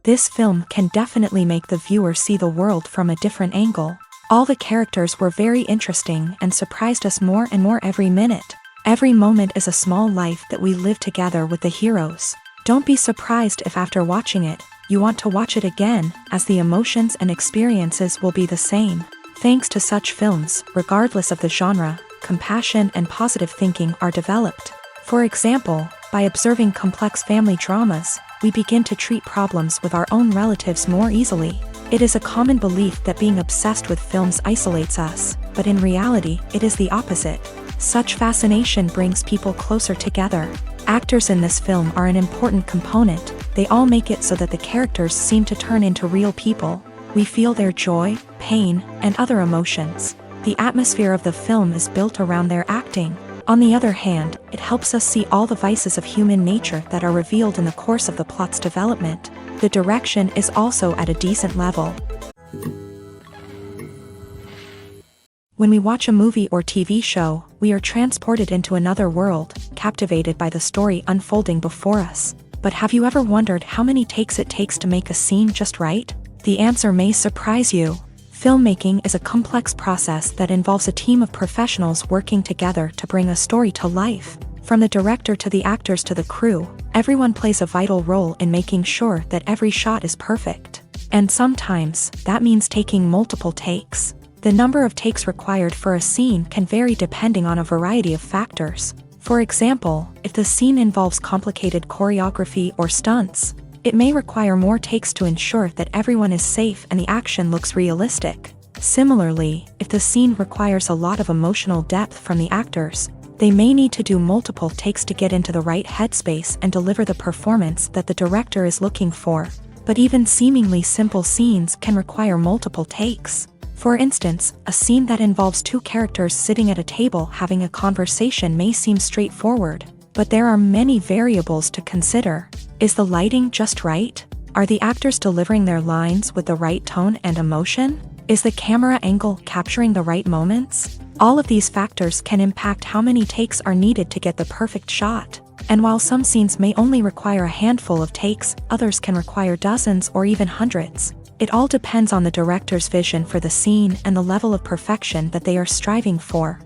This film can definitely make the viewer see the world from a different angle. All the characters were very interesting and surprised us more and more every minute. Every moment is a small life that we live together with the heroes. Don't be surprised if after watching it, you want to watch it again, as the emotions and experiences will be the same. Thanks to such films, regardless of the genre, compassion and positive thinking are developed. For example, by observing complex family dramas, we begin to treat problems with our own relatives more easily. It is a common belief that being obsessed with films isolates us, but in reality, it is the opposite. Such fascination brings people closer together. Actors in this film are an important component. They all make it so that the characters seem to turn into real people. We feel their joy, pain, and other emotions. The atmosphere of the film is built around their acting. On the other hand, it helps us see all the vices of human nature that are revealed in the course of the plot's development. The direction is also at a decent level. When we watch a movie or TV show, we are transported into another world, captivated by the story unfolding before us. But have you ever wondered how many takes it takes to make a scene just right? The answer may surprise you. Filmmaking is a complex process that involves a team of professionals working together to bring a story to life. From the director to the actors to the crew, everyone plays a vital role in making sure that every shot is perfect. And sometimes, that means taking multiple takes. The number of takes required for a scene can vary depending on a variety of factors. For example, if the scene involves complicated choreography or stunts, it may require more takes to ensure that everyone is safe and the action looks realistic. Similarly, if the scene requires a lot of emotional depth from the actors, they may need to do multiple takes to get into the right headspace and deliver the performance that the director is looking for. But even seemingly simple scenes can require multiple takes. For instance, a scene that involves two characters sitting at a table having a conversation may seem straightforward, but there are many variables to consider. Is the lighting just right? Are the actors delivering their lines with the right tone and emotion? Is the camera angle capturing the right moments? All of these factors can impact how many takes are needed to get the perfect shot. And while some scenes may only require a handful of takes, others can require dozens or even hundreds. It all depends on the director's vision for the scene and the level of perfection that they are striving for.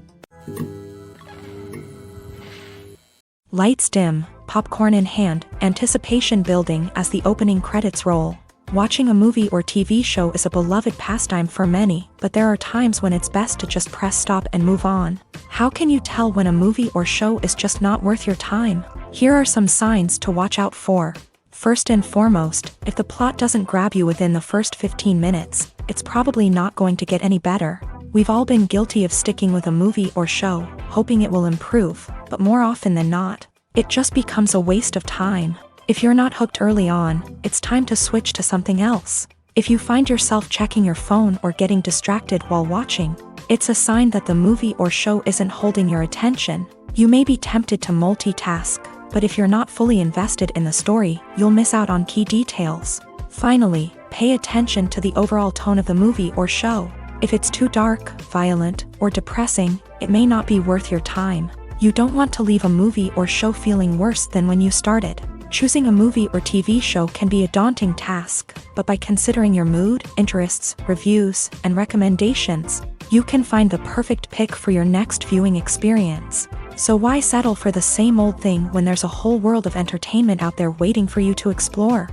Lights dim, popcorn in hand, anticipation building as the opening credits roll. Watching a movie or TV show is a beloved pastime for many, but there are times when it's best to just press stop and move on. How can you tell when a movie or show is just not worth your time? Here are some signs to watch out for. First and foremost, if the plot doesn't grab you within the first 15 minutes, it's probably not going to get any better. We've all been guilty of sticking with a movie or show, hoping it will improve, but more often than not, it just becomes a waste of time. If you're not hooked early on, it's time to switch to something else. If you find yourself checking your phone or getting distracted while watching, it's a sign that the movie or show isn't holding your attention. You may be tempted to multitask, but if you're not fully invested in the story, you'll miss out on key details. Finally, pay attention to the overall tone of the movie or show. If it's too dark, violent, or depressing, it may not be worth your time. You don't want to leave a movie or show feeling worse than when you started. Choosing a movie or TV show can be a daunting task, but by considering your mood, interests, reviews, and recommendations, you can find the perfect pick for your next viewing experience. So why settle for the same old thing when there's a whole world of entertainment out there waiting for you to explore?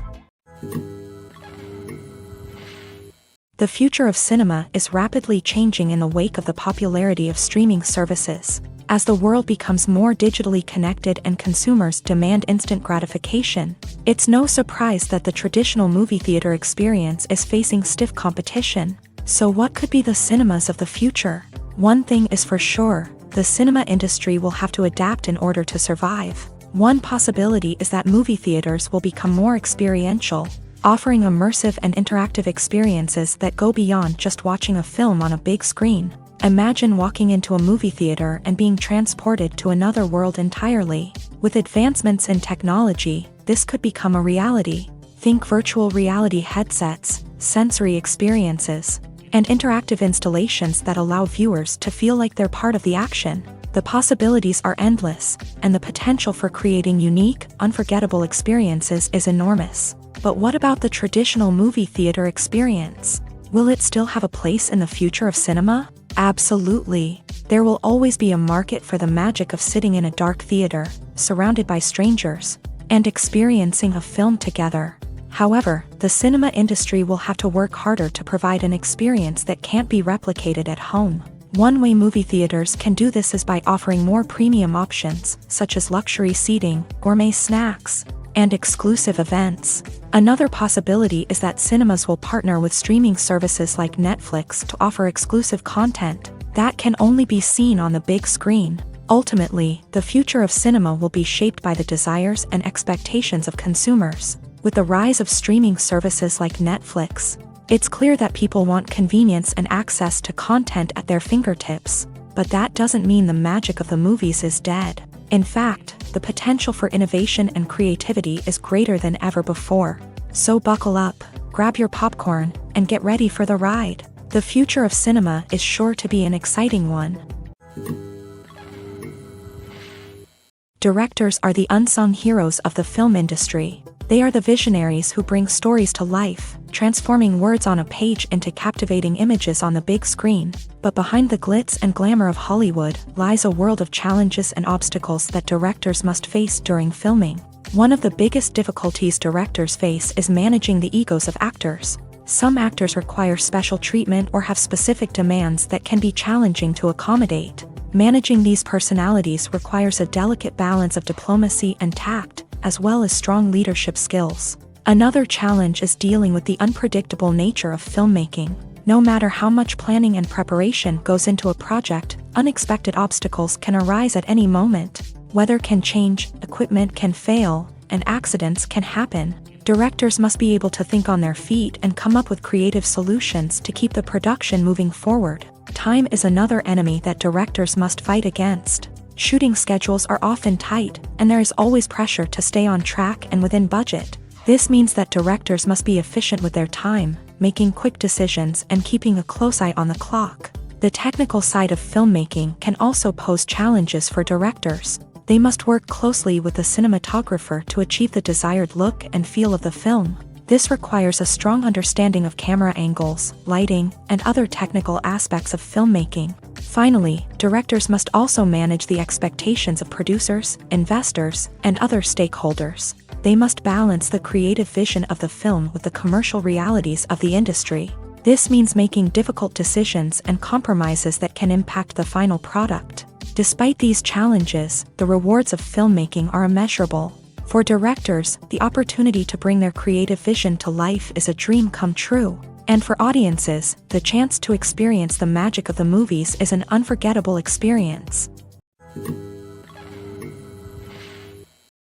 The future of cinema is rapidly changing in the wake of the popularity of streaming services. As the world becomes more digitally connected and consumers demand instant gratification, it's no surprise that the traditional movie theater experience is facing stiff competition. So what could be the cinemas of the future? One thing is for sure, the cinema industry will have to adapt in order to survive. One possibility is that movie theaters will become more experiential, offering immersive and interactive experiences that go beyond just watching a film on a big screen. Imagine walking into a movie theater and being transported to another world entirely. With advancements in technology, this could become a reality. Think virtual reality headsets, sensory experiences, and interactive installations that allow viewers to feel like they're part of the action. The possibilities are endless, and the potential for creating unique, unforgettable experiences is enormous. But what about the traditional movie theater experience? Will it still have a place in the future of cinema? Absolutely. There will always be a market for the magic of sitting in a dark theater, surrounded by strangers, and experiencing a film together. However, the cinema industry will have to work harder to provide an experience that can't be replicated at home. One way movie theaters can do this is by offering more premium options, such as luxury seating, gourmet snacks, and exclusive events. Another possibility is that cinemas will partner with streaming services like Netflix to offer exclusive content that can only be seen on the big screen. Ultimately, the future of cinema will be shaped by the desires and expectations of consumers. With the rise of streaming services like Netflix, it's clear that people want convenience and access to content at their fingertips. But that doesn't mean the magic of the movies is dead. In fact, the potential for innovation and creativity is greater than ever before. So buckle up, grab your popcorn, and get ready for the ride. The future of cinema is sure to be an exciting one. Directors are the unsung heroes of the film industry. They are the visionaries who bring stories to life, transforming words on a page into captivating images on the big screen. But behind the glitz and glamour of Hollywood lies a world of challenges and obstacles that directors must face during filming. One of the biggest difficulties directors face is managing the egos of actors. Some actors require special treatment or have specific demands that can be challenging to accommodate. Managing these personalities requires a delicate balance of diplomacy and tact, as well as strong leadership skills. Another challenge is dealing with the unpredictable nature of filmmaking. No matter how much planning and preparation goes into a project, unexpected obstacles can arise at any moment. Weather can change, equipment can fail, and accidents can happen. Directors must be able to think on their feet and come up with creative solutions to keep the production moving forward. Time is another enemy that directors must fight against. Shooting schedules are often tight, and there is always pressure to stay on track and within budget. This means that directors must be efficient with their time, making quick decisions and keeping a close eye on the clock. The technical side of filmmaking can also pose challenges for directors. They must work closely with the cinematographer to achieve the desired look and feel of the film. This requires a strong understanding of camera angles, lighting, and other technical aspects of filmmaking. Finally, directors must also manage the expectations of producers, investors, and other stakeholders. They must balance the creative vision of the film with the commercial realities of the industry. This means making difficult decisions and compromises that can impact the final product. Despite these challenges, the rewards of filmmaking are immeasurable. For directors, the opportunity to bring their creative vision to life is a dream come true. And for audiences, the chance to experience the magic of the movies is an unforgettable experience.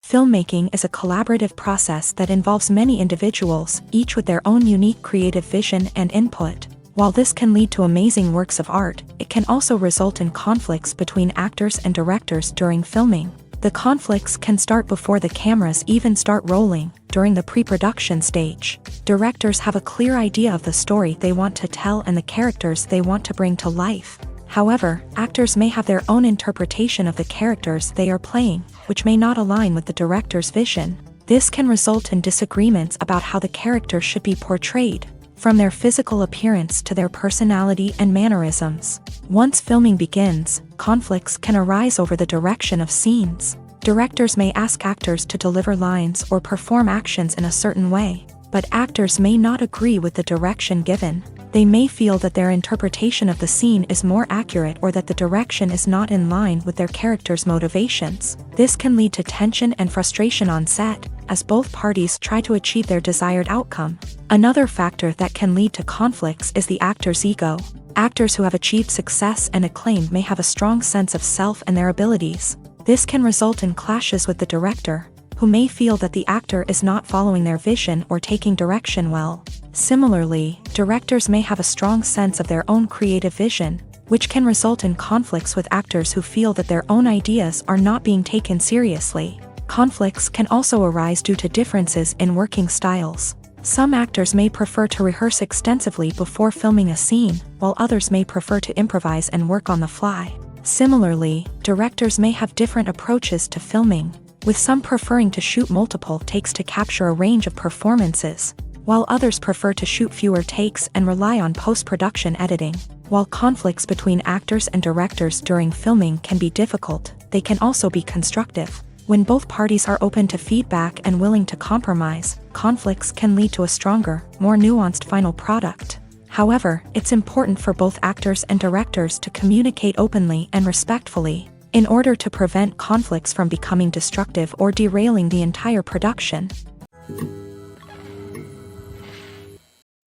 Filmmaking is a collaborative process that involves many individuals, each with their own unique creative vision and input. While this can lead to amazing works of art, it can also result in conflicts between actors and directors during filming. The conflicts can start before the cameras even start rolling, during the pre-production stage. Directors have a clear idea of the story they want to tell and the characters they want to bring to life. However, actors may have their own interpretation of the characters they are playing, which may not align with the director's vision. This can result in disagreements about how the characters should be portrayed, from their physical appearance to their personality and mannerisms. Once filming begins, conflicts can arise over the direction of scenes. Directors may ask actors to deliver lines or perform actions in a certain way, but actors may not agree with the direction given. They may feel that their interpretation of the scene is more accurate or that the direction is not in line with their character's motivations. This can lead to tension and frustration on set, as both parties try to achieve their desired outcome. Another factor that can lead to conflicts is the actor's ego. Actors who have achieved success and acclaim may have a strong sense of self and their abilities. This can result in clashes with the director, who may feel that the actor is not following their vision or taking direction well. Similarly, directors may have a strong sense of their own creative vision, which can result in conflicts with actors who feel that their own ideas are not being taken seriously. Conflicts can also arise due to differences in working styles. Some actors may prefer to rehearse extensively before filming a scene, while others may prefer to improvise and work on the fly. Similarly, directors may have different approaches to filming. with some preferring to shoot multiple takes to capture a range of performances, while others prefer to shoot fewer takes and rely on post-production editing. While conflicts between actors and directors during filming can be difficult, they can also be constructive. When both parties are open to feedback and willing to compromise, conflicts can lead to a stronger, more nuanced final product. However, it's important for both actors and directors to communicate openly and respectfully, in order to prevent conflicts from becoming destructive or derailing the entire production.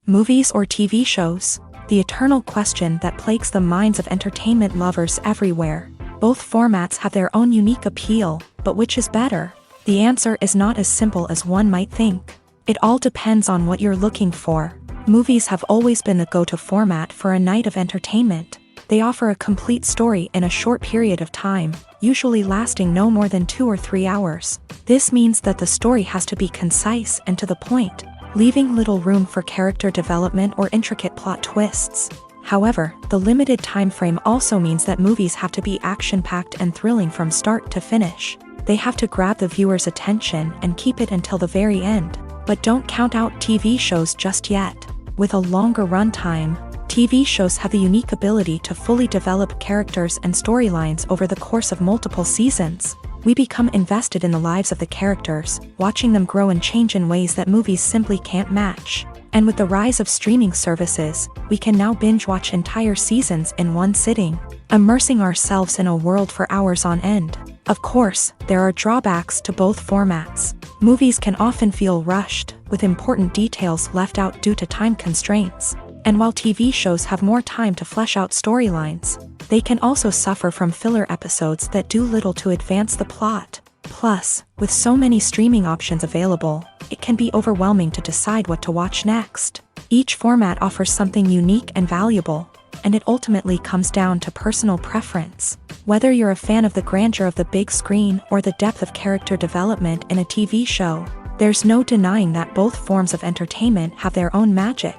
Movies or TV shows? The eternal question that plagues the minds of entertainment lovers everywhere. Both formats have their own unique appeal, but which is better? The answer is not as simple as one might think. It all depends on what you're looking for. Movies have always been the go-to format for a night of entertainment. They offer a complete story in a short period of time, usually lasting no more than 2 or 3 hours. This means that the story has to be concise and to the point, leaving little room for character development or intricate plot twists. However, the limited time frame also means that movies have to be action-packed and thrilling from start to finish. They have to grab the viewer's attention and keep it until the very end. But don't count out TV shows just yet. With a longer runtime, TV shows have the unique ability to fully develop characters and storylines over the course of multiple seasons. We become invested in the lives of the characters, watching them grow and change in ways that movies simply can't match. And with the rise of streaming services, we can now binge-watch entire seasons in one sitting, immersing ourselves in a world for hours on end. Of course, there are drawbacks to both formats. Movies can often feel rushed, with important details left out due to time constraints. And while TV shows have more time to flesh out storylines, they can also suffer from filler episodes that do little to advance the plot. Plus, with so many streaming options available, it can be overwhelming to decide what to watch next. Each format offers something unique and valuable, and it ultimately comes down to personal preference. Whether you're a fan of the grandeur of the big screen or the depth of character development in a TV show, there's no denying that both forms of entertainment have their own magic.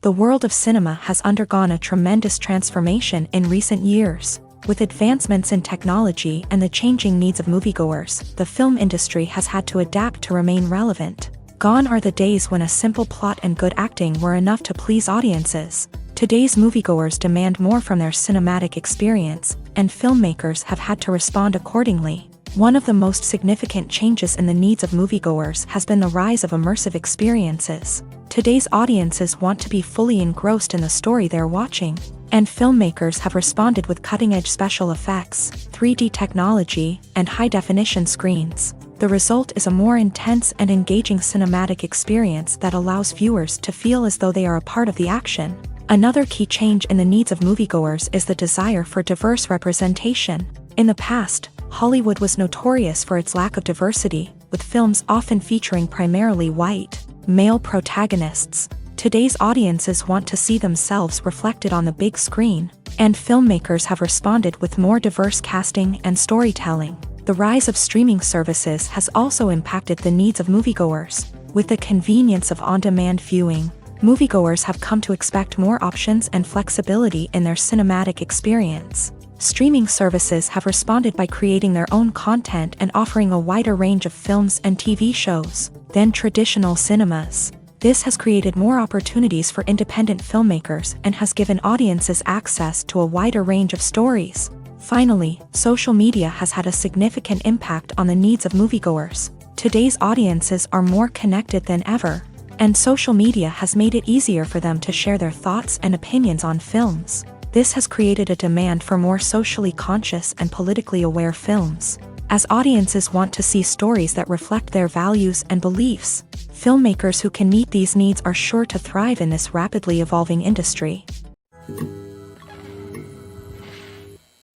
The world of cinema has undergone a tremendous transformation in recent years. With advancements in technology and the changing needs of moviegoers, the film industry has had to adapt to remain relevant. Gone are the days when a simple plot and good acting were enough to please audiences. Today's moviegoers demand more from their cinematic experience, and filmmakers have had to respond accordingly. One of the most significant changes in the needs of moviegoers has been the rise of immersive experiences. Today's audiences want to be fully engrossed in the story they're watching, and filmmakers have responded with cutting-edge special effects, 3D technology, and high-definition screens. The result is a more intense and engaging cinematic experience that allows viewers to feel as though they are a part of the action. Another key change in the needs of moviegoers is the desire for diverse representation. In the past, Hollywood was notorious for its lack of diversity, with films often featuring primarily white, male protagonists. Today's audiences want to see themselves reflected on the big screen, and filmmakers have responded with more diverse casting and storytelling. The rise of streaming services has also impacted the needs of moviegoers. With the convenience of on-demand viewing, moviegoers have come to expect more options and flexibility in their cinematic experience. Streaming services have responded by creating their own content and offering a wider range of films and TV shows than traditional cinemas. This has created more opportunities for independent filmmakers and has given audiences access to a wider range of stories. Finally, social media has had a significant impact on the needs of moviegoers. Today's audiences are more connected than ever, and social media has made it easier for them to share their thoughts and opinions on films. This has created a demand for more socially conscious and politically aware films. As audiences want to see stories that reflect their values and beliefs, filmmakers who can meet these needs are sure to thrive in this rapidly evolving industry.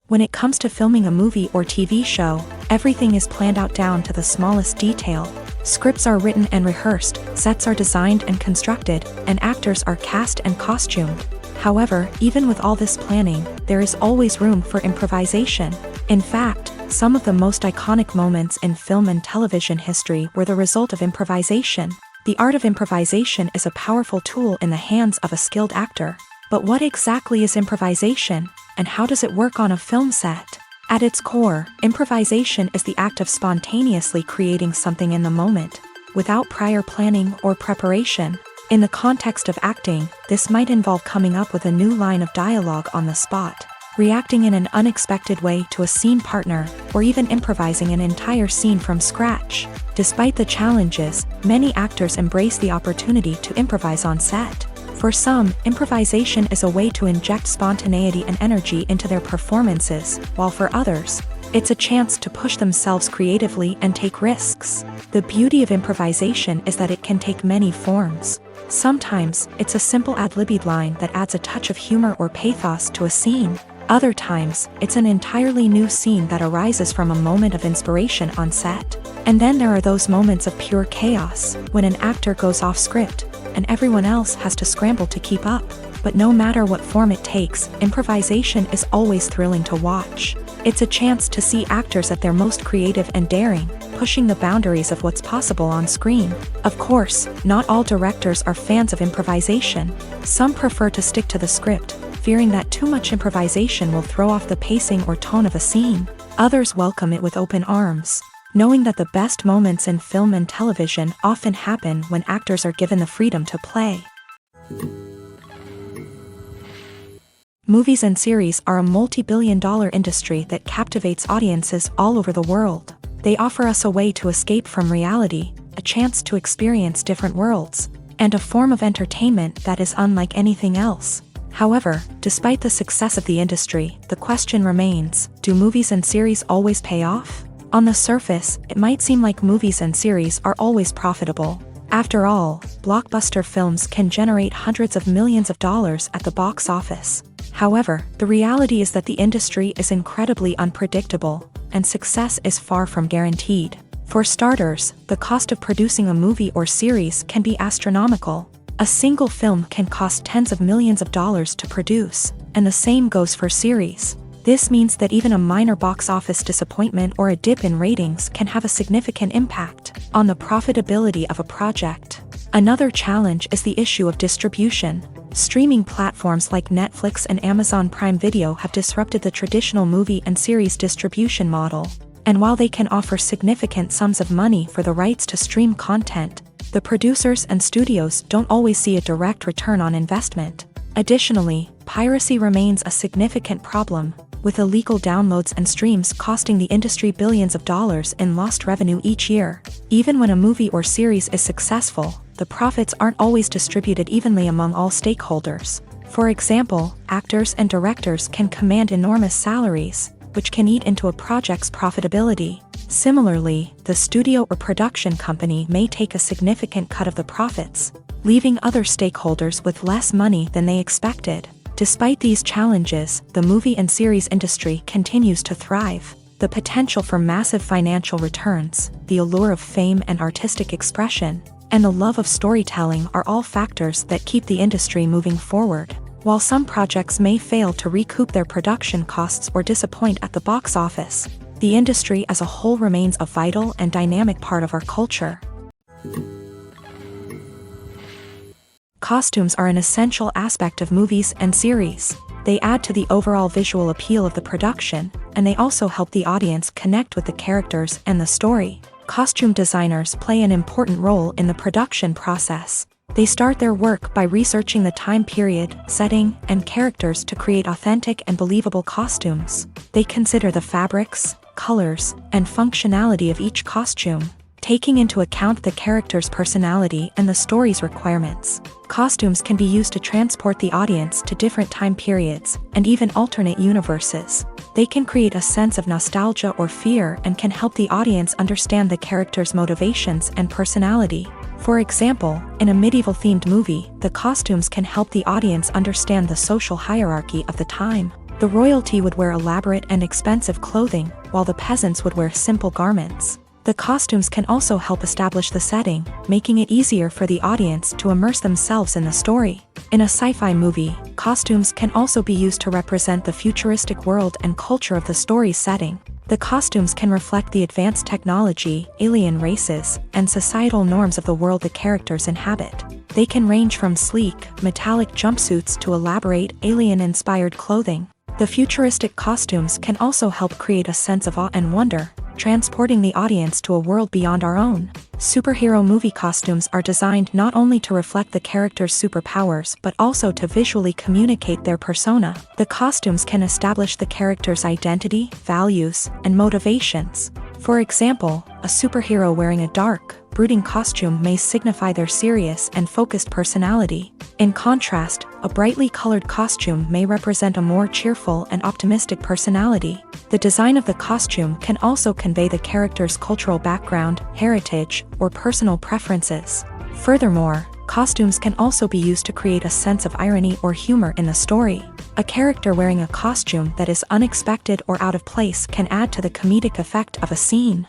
When it comes to filming a movie or TV show, everything is planned out down to the smallest detail. Scripts are written and rehearsed, sets are designed and constructed, and actors are cast and costumed. However, even with all this planning, there is always room for improvisation. In fact, some of the most iconic moments in film and television history were the result of improvisation. The art of improvisation is a powerful tool in the hands of a skilled actor. But what exactly is improvisation, and how does it work on a film set? At its core, improvisation is the act of spontaneously creating something in the moment, without prior planning or preparation. In the context of acting, this might involve coming up with a new line of dialogue on the spot, reacting in an unexpected way to a scene partner, or even improvising an entire scene from scratch. Despite the challenges, many actors embrace the opportunity to improvise on set. For some, improvisation is a way to inject spontaneity and energy into their performances, while for others, it's a chance to push themselves creatively and take risks. The beauty of improvisation is that it can take many forms. Sometimes, it's a simple ad-libbed line that adds a touch of humor or pathos to a scene. Other times, it's an entirely new scene that arises from a moment of inspiration on set. And then there are those moments of pure chaos, when an actor goes off script, and everyone else has to scramble to keep up. But no matter what form it takes, improvisation is always thrilling to watch. It's a chance to see actors at their most creative and daring, pushing the boundaries of what's possible on screen. Of course, not all directors are fans of improvisation. Some prefer to stick to the script, fearing that too much improvisation will throw off the pacing or tone of a scene. Others welcome it with open arms, knowing that the best moments in film and television often happen when actors are given the freedom to play. Movies and series are a multi-billion-dollar industry that captivates audiences all over the world. They offer us a way to escape from reality, a chance to experience different worlds, and a form of entertainment that is unlike anything else. However, despite the success of the industry, the question remains, do movies and series always pay off? On the surface, it might seem like movies and series are always profitable. After all, blockbuster films can generate hundreds of millions of dollars at the box office. However, the reality is that the industry is incredibly unpredictable, and success is far from guaranteed. For starters, the cost of producing a movie or series can be astronomical. A single film can cost tens of millions of dollars to produce, and the same goes for series. This means that even a minor box office disappointment or a dip in ratings can have a significant impact on the profitability of a project. Another challenge is the issue of distribution. Streaming platforms like Netflix and Amazon Prime Video have disrupted the traditional movie and series distribution model. And while they can offer significant sums of money for the rights to stream content, the producers and studios don't always see a direct return on investment. Additionally, piracy remains a significant problem, with illegal downloads and streams costing the industry billions of dollars in lost revenue each year. Even when a movie or series is successful, the profits aren't always distributed evenly among all stakeholders. For example, actors and directors can command enormous salaries, which can eat into a project's profitability. Similarly, the studio or production company may take a significant cut of the profits, leaving other stakeholders with less money than they expected. Despite these challenges, the movie and series industry continues to thrive. The potential for massive financial returns, the allure of fame and artistic expression, and the love of storytelling are all factors that keep the industry moving forward. While some projects may fail to recoup their production costs or disappoint at the box office, the industry as a whole remains a vital and dynamic part of our culture. Costumes are an essential aspect of movies and series. They add to the overall visual appeal of the production, and they also help the audience connect with the characters and the story. Costume designers play an important role in the production process. They start their work by researching the time period, setting, and characters to create authentic and believable costumes. They consider the fabrics, colors, and functionality of each costume, taking into account the character's personality and the story's requirements. Costumes can be used to transport the audience to different time periods, and even alternate universes. They can create a sense of nostalgia or fear and can help the audience understand the character's motivations and personality. For example, in a medieval-themed movie, the costumes can help the audience understand the social hierarchy of the time. The royalty would wear elaborate and expensive clothing, while the peasants would wear simple garments. The costumes can also help establish the setting, making it easier for the audience to immerse themselves in the story. In a sci-fi movie, costumes can also be used to represent the futuristic world and culture of the story's setting. The costumes can reflect the advanced technology, alien races, and societal norms of the world the characters inhabit. They can range from sleek, metallic jumpsuits to elaborate, alien-inspired clothing. The futuristic costumes can also help create a sense of awe and wonder, transporting the audience to a world beyond our own. Superhero movie costumes are designed not only to reflect the character's superpowers but also to visually communicate their persona. The costumes can establish the character's identity, values, and motivations. For example, a superhero wearing a dark, brooding costume may signify their serious and focused personality. In contrast, a brightly colored costume may represent a more cheerful and optimistic personality. The design of the costume can also convey the character's cultural background, heritage, or personal preferences. Furthermore, costumes can also be used to create a sense of irony or humor in the story. A character wearing a costume that is unexpected or out of place can add to the comedic effect of a scene.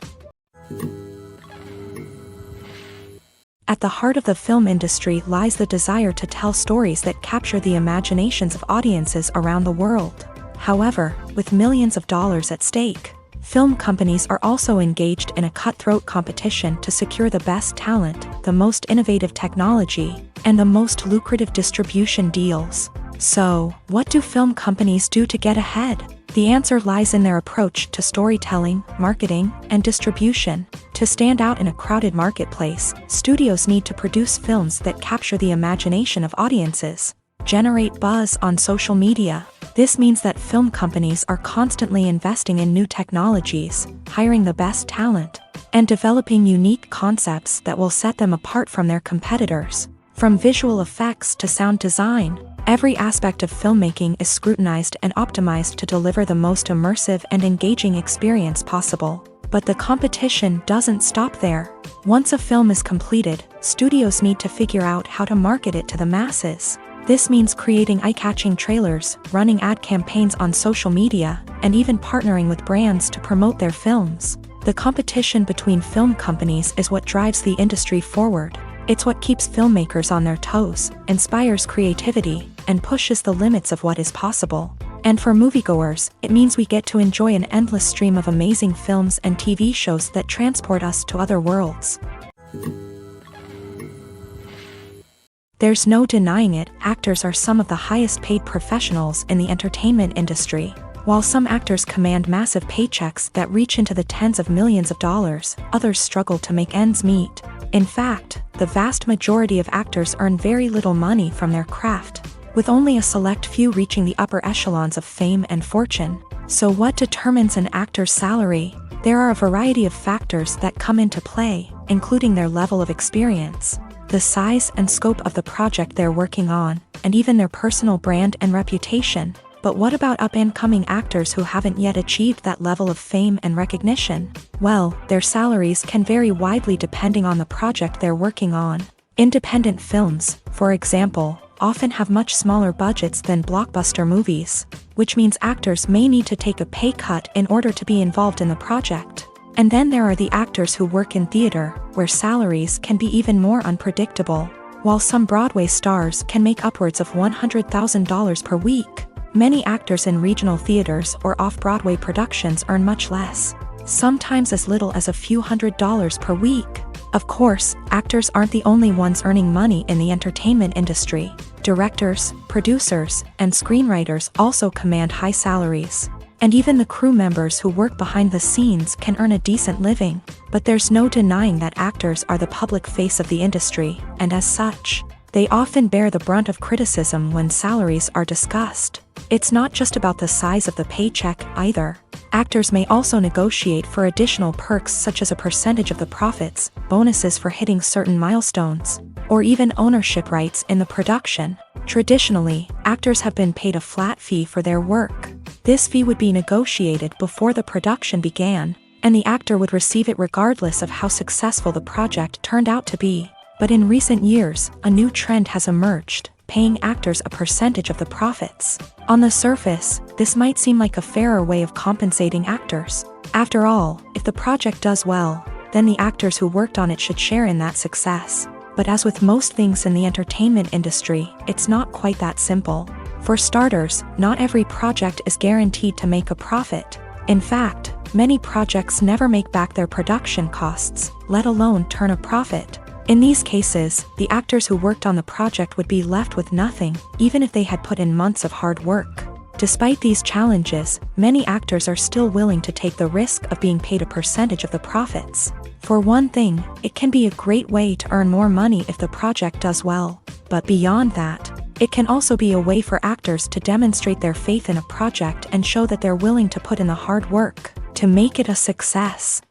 At the heart of the film industry lies the desire to tell stories that capture the imaginations of audiences around the world. However, with millions of dollars at stake, film companies are also engaged in a cutthroat competition to secure the best talent, the most innovative technology, and the most lucrative distribution deals. So, what do film companies do to get ahead? The answer lies in their approach to storytelling, marketing, and distribution. To stand out in a crowded marketplace, studios need to produce films that capture the imagination of audiences, generate buzz on social media. This means that film companies are constantly investing in new technologies, hiring the best talent, and developing unique concepts that will set them apart from their competitors. From visual effects to sound design, every aspect of filmmaking is scrutinized and optimized to deliver the most immersive and engaging experience possible. But the competition doesn't stop there. Once a film is completed, studios need to figure out how to market it to the masses. This means creating eye-catching trailers, running ad campaigns on social media, and even partnering with brands to promote their films. The competition between film companies is what drives the industry forward. It's what keeps filmmakers on their toes, inspires creativity, and pushes the limits of what is possible. And for moviegoers, it means we get to enjoy an endless stream of amazing films and TV shows that transport us to other worlds. There's no denying it, actors are some of the highest paid professionals in the entertainment industry. While some actors command massive paychecks that reach into the tens of millions of dollars, others struggle to make ends meet. In fact, the vast majority of actors earn very little money from their craft, with only a select few reaching the upper echelons of fame and fortune. So what determines an actor's salary? There are a variety of factors that come into play, including their level of experience, the size and scope of the project they're working on, and even their personal brand and reputation. But what about up-and-coming actors who haven't yet achieved that level of fame and recognition? Well, their salaries can vary widely depending on the project they're working on. Independent films, for example, often have much smaller budgets than blockbuster movies, which means actors may need to take a pay cut in order to be involved in the project. And then there are the actors who work in theater, where salaries can be even more unpredictable. While some Broadway stars can make upwards of $100,000 per week, many actors in regional theaters or off-Broadway productions earn much less, sometimes as little as a few $100s per week. Of course, actors aren't the only ones earning money in the entertainment industry. Directors, producers, and screenwriters also command high salaries. And even the crew members who work behind the scenes can earn a decent living. But there's no denying that actors are the public face of the industry, and as such, they often bear the brunt of criticism when salaries are discussed. It's not just about the size of the paycheck either. Actors may also negotiate for additional perks such as a percentage of the profits, bonuses for hitting certain milestones, or even ownership rights in the production. Traditionally, actors have been paid a flat fee for their work. This fee would be negotiated before the production began, and the actor would receive it regardless of how successful the project turned out to be. But in recent years, a new trend has emerged, paying actors a percentage of the profits. On the surface, this might seem like a fairer way of compensating actors. After all, if the project does well, then the actors who worked on it should share in that success. But as with most things in the entertainment industry, it's not quite that simple. For starters, not every project is guaranteed to make a profit. In fact, many projects never make back their production costs, let alone turn a profit. In these cases, the actors who worked on the project would be left with nothing, even if they had put in months of hard work. Despite these challenges, many actors are still willing to take the risk of being paid a percentage of the profits. For one thing, it can be a great way to earn more money if the project does well. But beyond that, it can also be a way for actors to demonstrate their faith in a project and show that they're willing to put in the hard work to make it a success.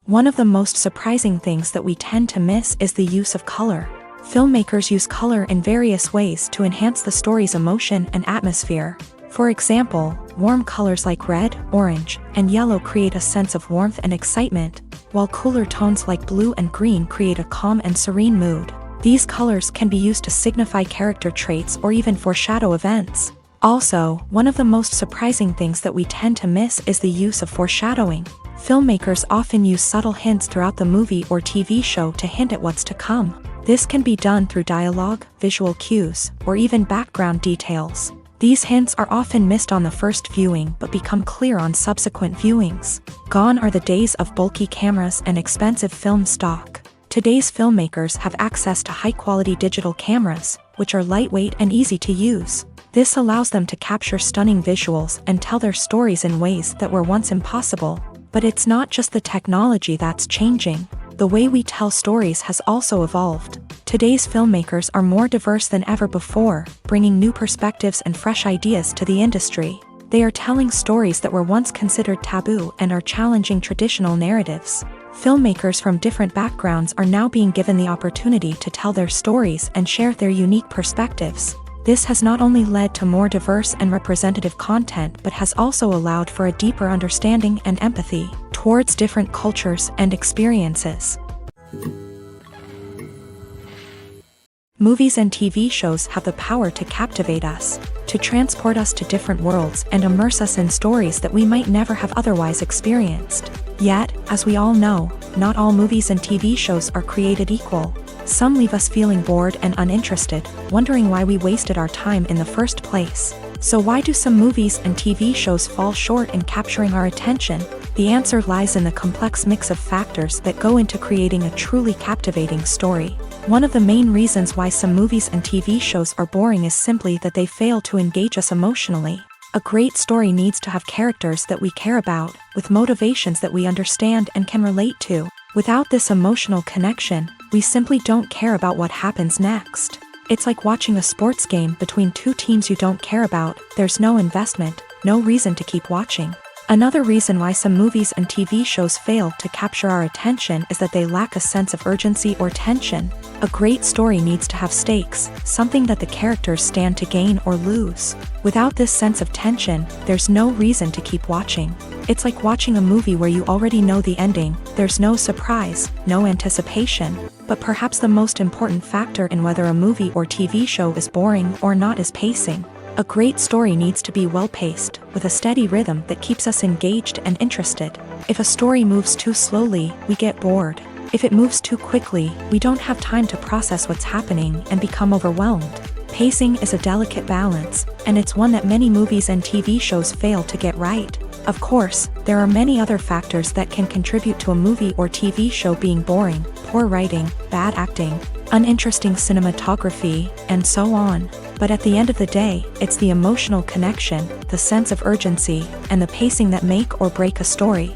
One of the most surprising things that we tend to miss is the use of color. Filmmakers use color in various ways to enhance the story's emotion and atmosphere. For example, warm colors like red, orange, and yellow create a sense of warmth and excitement, while cooler tones like blue and green create a calm and serene mood. These colors can be used to signify character traits or even foreshadow events. Also, one of the most surprising things that we tend to miss is the use of foreshadowing. Filmmakers often use subtle hints throughout the movie or TV show to hint at what's to come. This can be done through dialogue, visual cues, or even background details. These hints are often missed on the first viewing but become clear on subsequent viewings. Gone are the days of bulky cameras and expensive film stock. Today's filmmakers have access to high-quality digital cameras, which are lightweight and easy to use. This allows them to capture stunning visuals and tell their stories in ways that were once impossible. But it's not just the technology that's changing. The way we tell stories has also evolved. Today's filmmakers are more diverse than ever before, bringing new perspectives and fresh ideas to the industry. They are telling stories that were once considered taboo and are challenging traditional narratives. Filmmakers from different backgrounds are now being given the opportunity to tell their stories and share their unique perspectives. This has not only led to more diverse and representative content but has also allowed for a deeper understanding and empathy towards different cultures and experiences. Movies and TV shows have the power to captivate us, to transport us to different worlds and immerse us in stories that we might never have otherwise experienced. Yet, as we all know, not all movies and TV shows are created equal. Some leave us feeling bored and uninterested, wondering why we wasted our time in the first place. So why do some movies and TV shows fall short in capturing our attention? The answer lies in the complex mix of factors that go into creating a truly captivating story. One of the main reasons why some movies and TV shows are boring is simply that they fail to engage us emotionally. A great story needs to have characters that we care about, with motivations that we understand and can relate to. Without this emotional connection, we simply don't care about what happens next. It's like watching a sports game between two teams you don't care about. There's no investment, no reason to keep watching. Another reason why some movies and TV shows fail to capture our attention is that they lack a sense of urgency or tension. A great story needs to have stakes, something that the characters stand to gain or lose. Without this sense of tension, there's no reason to keep watching. It's like watching a movie where you already know the ending. There's no surprise, no anticipation. But perhaps the most important factor in whether a movie or TV show is boring or not is pacing. A great story needs to be well-paced, with a steady rhythm that keeps us engaged and interested. If a story moves too slowly, we get bored. If it moves too quickly, we don't have time to process what's happening and become overwhelmed. Pacing is a delicate balance, and it's one that many movies and TV shows fail to get right. Of course, there are many other factors that can contribute to a movie or TV show being boring: poor writing, bad acting, uninteresting cinematography, and so on. But at the end of the day, it's the emotional connection, the sense of urgency, and the pacing that make or break a story.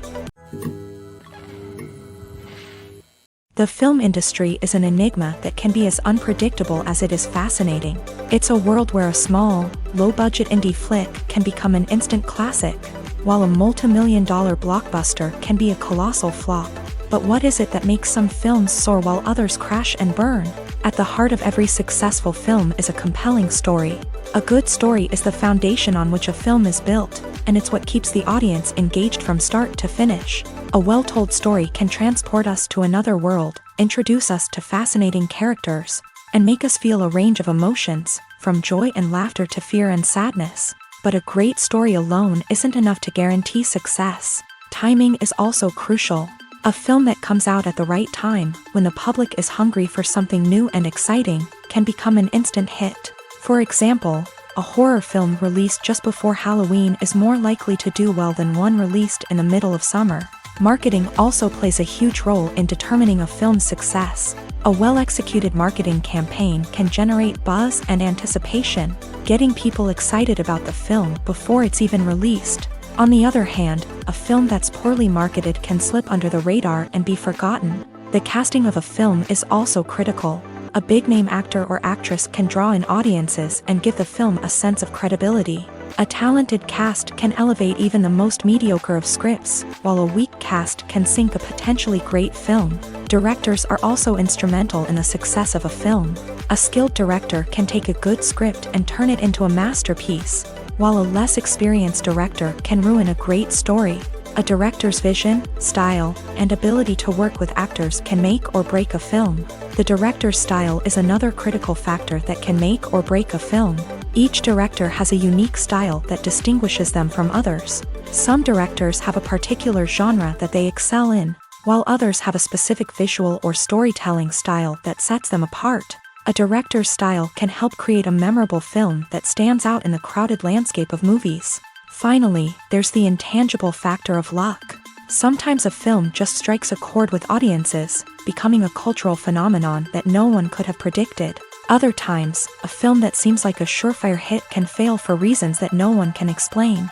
The film industry is an enigma that can be as unpredictable as it is fascinating. It's a world where a small, low-budget indie flick can become an instant classic, while a multi-million-dollar blockbuster can be a colossal flop. But what is it that makes some films soar while others crash and burn? At the heart of every successful film is a compelling story. A good story is the foundation on which a film is built, and it's what keeps the audience engaged from start to finish. A well-told story can transport us to another world, introduce us to fascinating characters, and make us feel a range of emotions, from joy and laughter to fear and sadness. But a great story alone isn't enough to guarantee success. Timing is also crucial. A film that comes out at the right time, when the public is hungry for something new and exciting, can become an instant hit. For example, a horror film released just before Halloween is more likely to do well than one released in the middle of summer. Marketing also plays a huge role in determining a film's success. A well-executed marketing campaign can generate buzz and anticipation, getting people excited about the film before it's even released. On the other hand, a film that's poorly marketed can slip under the radar and be forgotten. The casting of a film is also critical. A big-name actor or actress can draw in audiences and give the film a sense of credibility. A talented cast can elevate even the most mediocre of scripts, while a weak cast can sink a potentially great film. Directors are also instrumental in the success of a film. A skilled director can take a good script and turn it into a masterpiece, while a less experienced director can ruin a great story. A director's vision, style, and ability to work with actors can make or break a film. The director's style is another critical factor that can make or break a film. Each director has a unique style that distinguishes them from others. Some directors have a particular genre that they excel in, while others have a specific visual or storytelling style that sets them apart. A director's style can help create a memorable film that stands out in the crowded landscape of movies. Finally, there's the intangible factor of luck. Sometimes a film just strikes a chord with audiences, becoming a cultural phenomenon that no one could have predicted. Other times, a film that seems like a surefire hit can fail for reasons that no one can explain.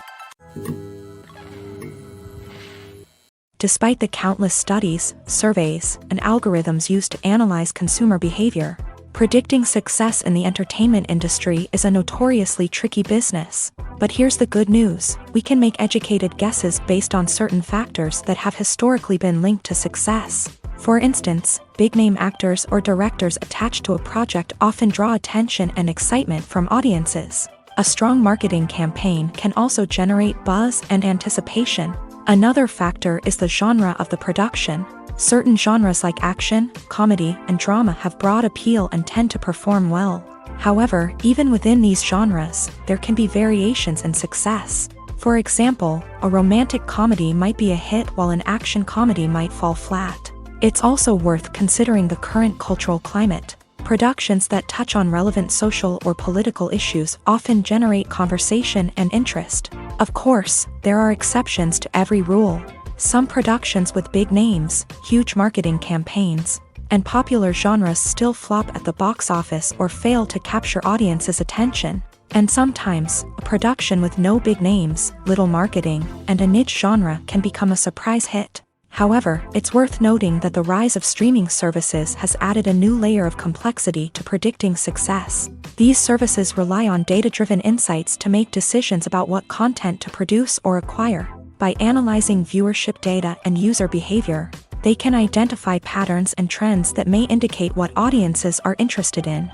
Despite the countless studies, surveys, and algorithms used to analyze consumer behavior, predicting success in the entertainment industry is a notoriously tricky business. But here's the good news: we can make educated guesses based on certain factors that have historically been linked to success. For instance, big-name actors or directors attached to a project often draw attention and excitement from audiences. A strong marketing campaign can also generate buzz and anticipation. Another factor is the genre of the production. Certain genres like action, comedy, and drama have broad appeal and tend to perform well. However, even within these genres, there can be variations in success. For example, a romantic comedy might be a hit while an action comedy might fall flat. It's also worth considering the current cultural climate. Productions that touch on relevant social or political issues often generate conversation and interest. Of course, there are exceptions to every rule. Some productions with big names, huge marketing campaigns, and popular genres still flop at the box office or fail to capture audiences' attention. And sometimes, a production with no big names, little marketing, and a niche genre can become a surprise hit. However, it's worth noting that the rise of streaming services has added a new layer of complexity to predicting success. These services rely on data-driven insights to make decisions about what content to produce or acquire. By analyzing viewership data and user behavior, they can identify patterns and trends that may indicate what audiences are interested in.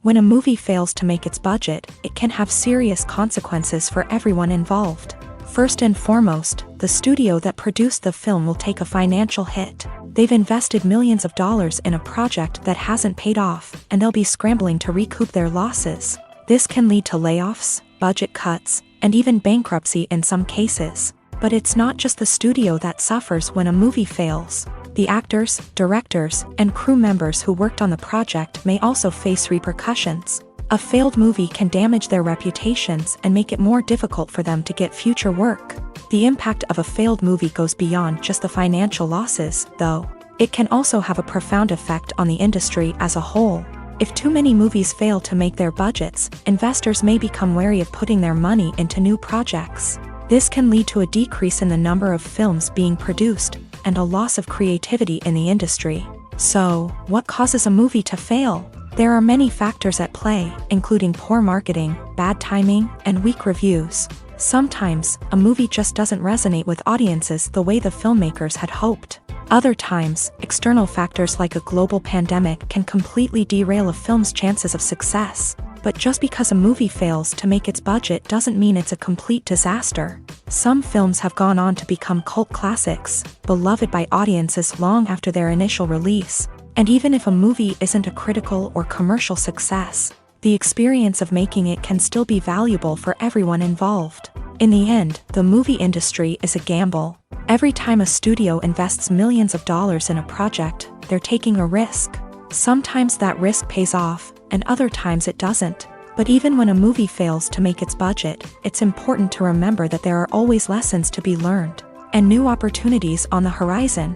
When a movie fails to make its budget, it can have serious consequences for everyone involved. First and foremost, the studio that produced the film will take a financial hit. They've invested millions of dollars in a project that hasn't paid off, and they'll be scrambling to recoup their losses. This can lead to layoffs, budget cuts, and even bankruptcy in some cases. But it's not just the studio that suffers when a movie fails. The actors, directors, and crew members who worked on the project may also face repercussions. A failed movie can damage their reputations and make it more difficult for them to get future work. The impact of a failed movie goes beyond just the financial losses, though. It can also have a profound effect on the industry as a whole. If too many movies fail to make their budgets, investors may become wary of putting their money into new projects. This can lead to a decrease in the number of films being produced, and a loss of creativity in the industry. So, what causes a movie to fail? There are many factors at play, including poor marketing, bad timing, and weak reviews. Sometimes, a movie just doesn't resonate with audiences the way the filmmakers had hoped. Other times, external factors like a global pandemic can completely derail a film's chances of success. But just because a movie fails to make its budget doesn't mean it's a complete disaster. Some films have gone on to become cult classics, beloved by audiences long after their initial release. And even if a movie isn't a critical or commercial success, the experience of making it can still be valuable for everyone involved. In the end, the movie industry is a gamble. Every time a studio invests millions of dollars in a project, they're taking a risk. Sometimes that risk pays off, and other times it doesn't. But even when a movie fails to make its budget, it's important to remember that there are always lessons to be learned, and new opportunities on the horizon.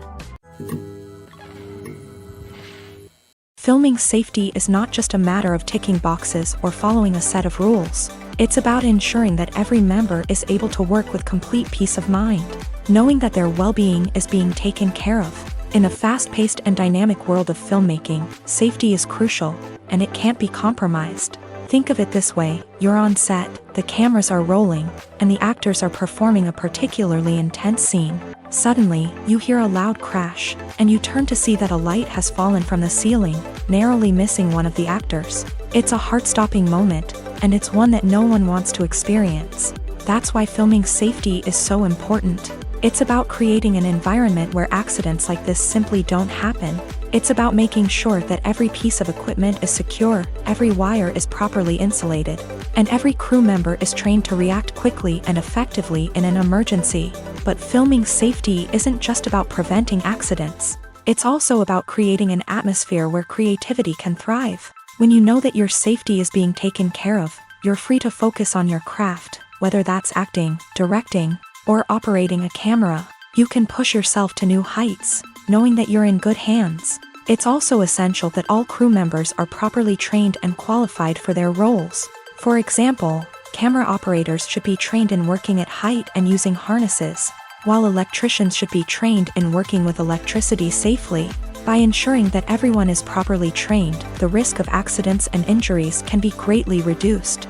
Filming safety is not just a matter of ticking boxes or following a set of rules. It's about ensuring that every member is able to work with complete peace of mind, knowing that their well-being is being taken care of. In a fast-paced and dynamic world of filmmaking, safety is crucial, and it can't be compromised. Think of it this way: you're on set, the cameras are rolling, and the actors are performing a particularly intense scene. Suddenly, you hear a loud crash, and you turn to see that a light has fallen from the ceiling, narrowly missing one of the actors. It's a heart-stopping moment, and it's one that no one wants to experience. That's why filming safety is so important. It's about creating an environment where accidents like this simply don't happen. It's about making sure that every piece of equipment is secure, every wire is properly insulated, and every crew member is trained to react quickly and effectively in an emergency. But filming safety isn't just about preventing accidents. It's also about creating an atmosphere where creativity can thrive. When you know that your safety is being taken care of, you're free to focus on your craft, whether that's acting, directing, or operating a camera. You can push yourself to new heights, knowing that you're in good hands. It's also essential that all crew members are properly trained and qualified for their roles. For example, camera operators should be trained in working at height and using harnesses, while electricians should be trained in working with electricity safely. By ensuring that everyone is properly trained, the risk of accidents and injuries can be greatly reduced.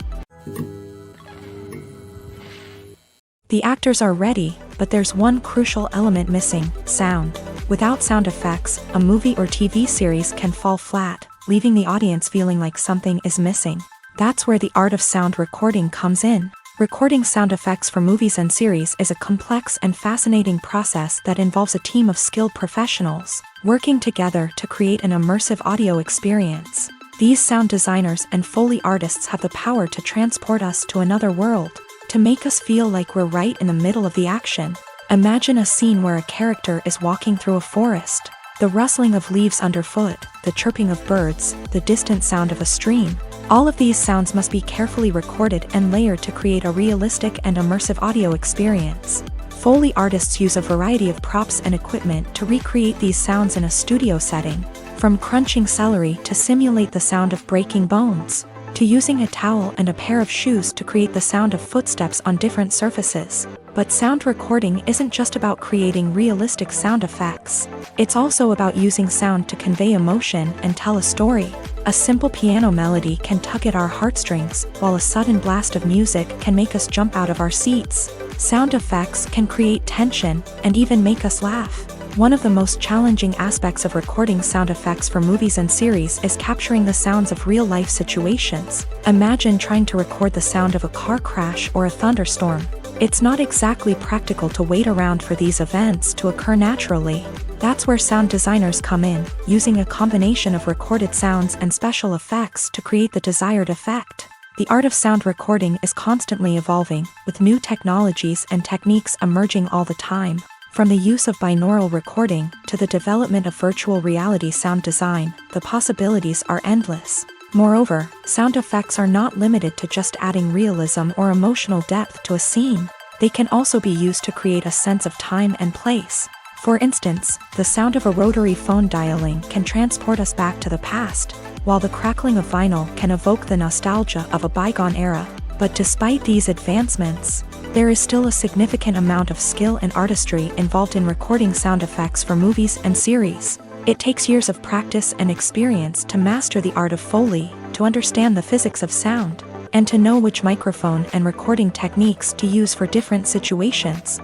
The actors are ready, but there's one crucial element missing: sound. Without sound effects, a movie or TV series can fall flat, leaving the audience feeling like something is missing. That's where the art of sound recording comes in. Recording sound effects for movies and series is a complex and fascinating process that involves a team of skilled professionals working together to create an immersive audio experience. These sound designers and Foley artists have the power to transport us to another world, to make us feel like we're right in the middle of the action. Imagine a scene where a character is walking through a forest. The rustling of leaves underfoot, the chirping of birds, the distant sound of a stream. All of these sounds must be carefully recorded and layered to create a realistic and immersive audio experience. Foley artists use a variety of props and equipment to recreate these sounds in a studio setting, from crunching celery to simulate the sound of breaking bones, to using a towel and a pair of shoes to create the sound of footsteps on different surfaces. But sound recording isn't just about creating realistic sound effects. It's also about using sound to convey emotion and tell a story. A simple piano melody can tug at our heartstrings, while a sudden blast of music can make us jump out of our seats. Sound effects can create tension and even make us laugh. One of the most challenging aspects of recording sound effects for movies and series is capturing the sounds of real-life situations. Imagine trying to record the sound of a car crash or a thunderstorm. It's not exactly practical to wait around for these events to occur naturally. That's where sound designers come in, using a combination of recorded sounds and special effects to create the desired effect. The art of sound recording is constantly evolving, with new technologies and techniques emerging all the time. From the use of binaural recording to the development of virtual reality sound design, the possibilities are endless. Moreover, sound effects are not limited to just adding realism or emotional depth to a scene. They can also be used to create a sense of time and place. For instance, the sound of a rotary phone dialing can transport us back to the past, while the crackling of vinyl can evoke the nostalgia of a bygone era. But despite these advancements, there is still a significant amount of skill and artistry involved in recording sound effects for movies and series. It takes years of practice and experience to master the art of Foley, to understand the physics of sound, and to know which microphone and recording techniques to use for different situations.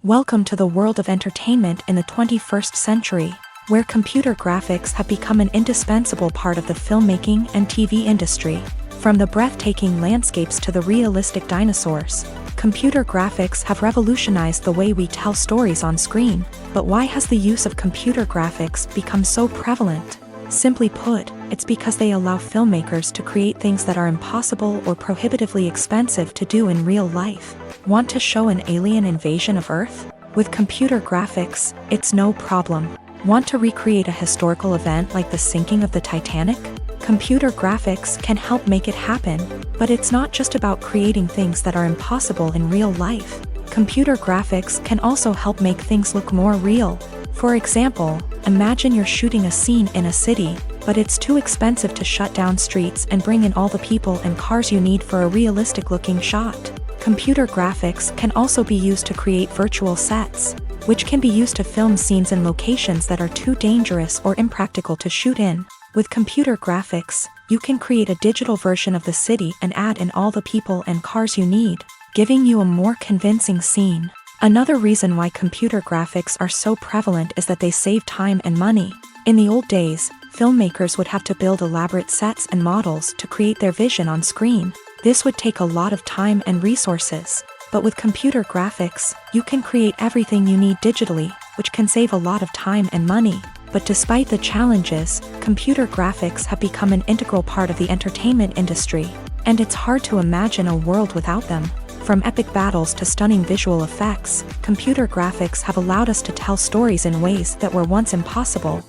Welcome to the world of entertainment in the 21st century, where computer graphics have become an indispensable part of the filmmaking and TV industry. From the breathtaking landscapes to the realistic dinosaurs, computer graphics have revolutionized the way we tell stories on screen. But why has the use of computer graphics become so prevalent? Simply put, it's because they allow filmmakers to create things that are impossible or prohibitively expensive to do in real life. Want to show an alien invasion of Earth? With computer graphics, it's no problem. Want to recreate a historical event like the sinking of the Titanic? Computer graphics can help make it happen, but it's not just about creating things that are impossible in real life. Computer graphics can also help make things look more real. For example, imagine you're shooting a scene in a city, but it's too expensive to shut down streets and bring in all the people and cars you need for a realistic-looking shot. Computer graphics can also be used to create virtual sets, which can be used to film scenes in locations that are too dangerous or impractical to shoot in. With computer graphics, you can create a digital version of the city and add in all the people and cars you need, giving you a more convincing scene. Another reason why computer graphics are so prevalent is that they save time and money. In the old days, filmmakers would have to build elaborate sets and models to create their vision on screen. This would take a lot of time and resources. But with computer graphics, you can create everything you need digitally, which can save a lot of time and money. But despite the challenges, computer graphics have become an integral part of the entertainment industry, and it's hard to imagine a world without them. From epic battles to stunning visual effects, computer graphics have allowed us to tell stories in ways that were once impossible.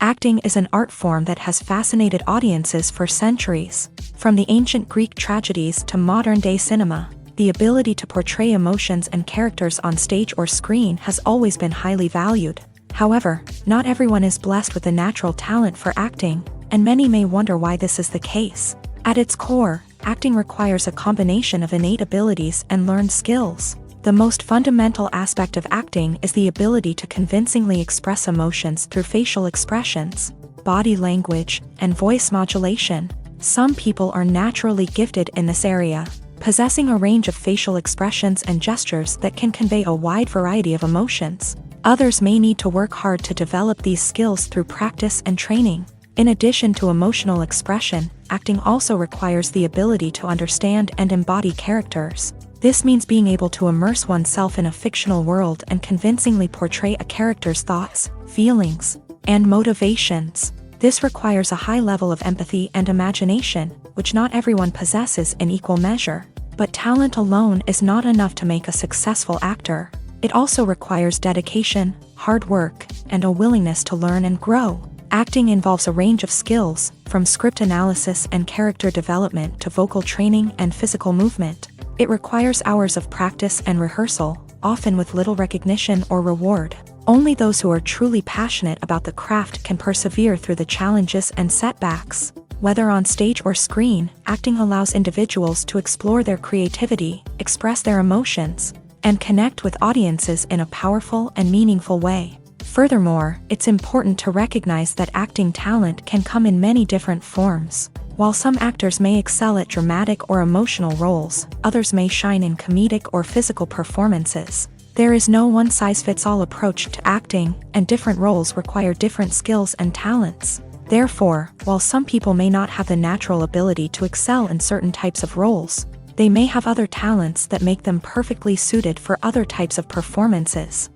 Acting is an art form that has fascinated audiences for centuries. From the ancient Greek tragedies to modern-day cinema, the ability to portray emotions and characters on stage or screen has always been highly valued. However, not everyone is blessed with a natural talent for acting, and many may wonder why this is the case. At its core, acting requires a combination of innate abilities and learned skills. The most fundamental aspect of acting is the ability to convincingly express emotions through facial expressions, body language, and voice modulation. Some people are naturally gifted in this area, possessing a range of facial expressions and gestures that can convey a wide variety of emotions. Others may need to work hard to develop these skills through practice and training. In addition to emotional expression, acting also requires the ability to understand and embody characters. This means being able to immerse oneself in a fictional world and convincingly portray a character's thoughts, feelings, and motivations. This requires a high level of empathy and imagination, which not everyone possesses in equal measure. But talent alone is not enough to make a successful actor. It also requires dedication, hard work, and a willingness to learn and grow. Acting involves a range of skills, from script analysis and character development to vocal training and physical movement. It requires hours of practice and rehearsal, often with little recognition or reward. Only those who are truly passionate about the craft can persevere through the challenges and setbacks. Whether on stage or screen, acting allows individuals to explore their creativity, express their emotions, and connect with audiences in a powerful and meaningful way. Furthermore, it's important to recognize that acting talent can come in many different forms. While some actors may excel at dramatic or emotional roles, others may shine in comedic or physical performances. There is no one-size-fits-all approach to acting, and different roles require different skills and talents. Therefore, while some people may not have the natural ability to excel in certain types of roles, they may have other talents that make them perfectly suited for other types of performances.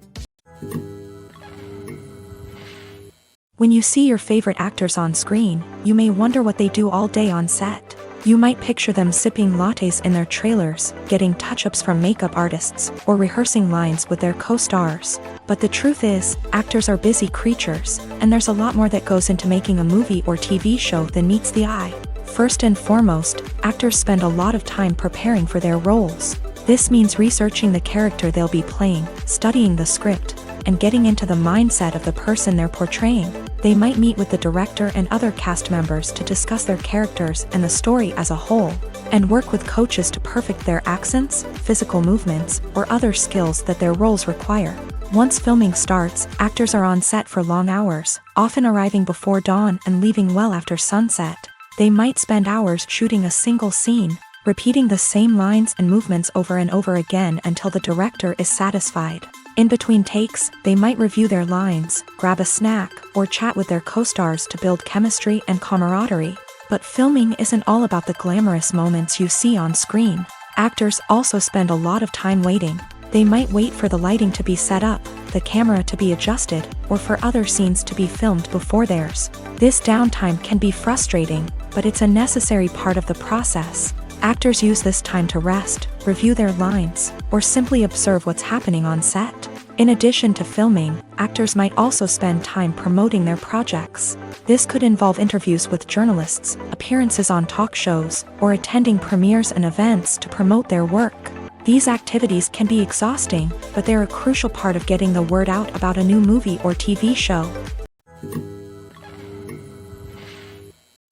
When you see your favorite actors on screen, you may wonder what they do all day on set. You might picture them sipping lattes in their trailers, getting touch-ups from makeup artists, or rehearsing lines with their co-stars. But the truth is, actors are busy creatures, and there's a lot more that goes into making a movie or TV show than meets the eye. First and foremost, actors spend a lot of time preparing for their roles. This means researching the character they'll be playing, studying the script, and getting into the mindset of the person they're portraying. They might meet with the director and other cast members to discuss their characters and the story as a whole, and work with coaches to perfect their accents, physical movements, or other skills that their roles require. Once filming starts, actors are on set for long hours, often arriving before dawn and leaving well after sunset. They might spend hours shooting a single scene, repeating the same lines and movements over and over again until the director is satisfied. In between takes, they might review their lines, grab a snack, or chat with their co-stars to build chemistry and camaraderie. But filming isn't all about the glamorous moments you see on screen. Actors also spend a lot of time waiting. They might wait for the lighting to be set up, the camera to be adjusted, or for other scenes to be filmed before theirs. This downtime can be frustrating, but it's a necessary part of the process. Actors use this time to rest, review their lines, or simply observe what's happening on set. In addition to filming, actors might also spend time promoting their projects. This could involve interviews with journalists, appearances on talk shows, or attending premieres and events to promote their work. These activities can be exhausting, but they're a crucial part of getting the word out about a new movie or TV show.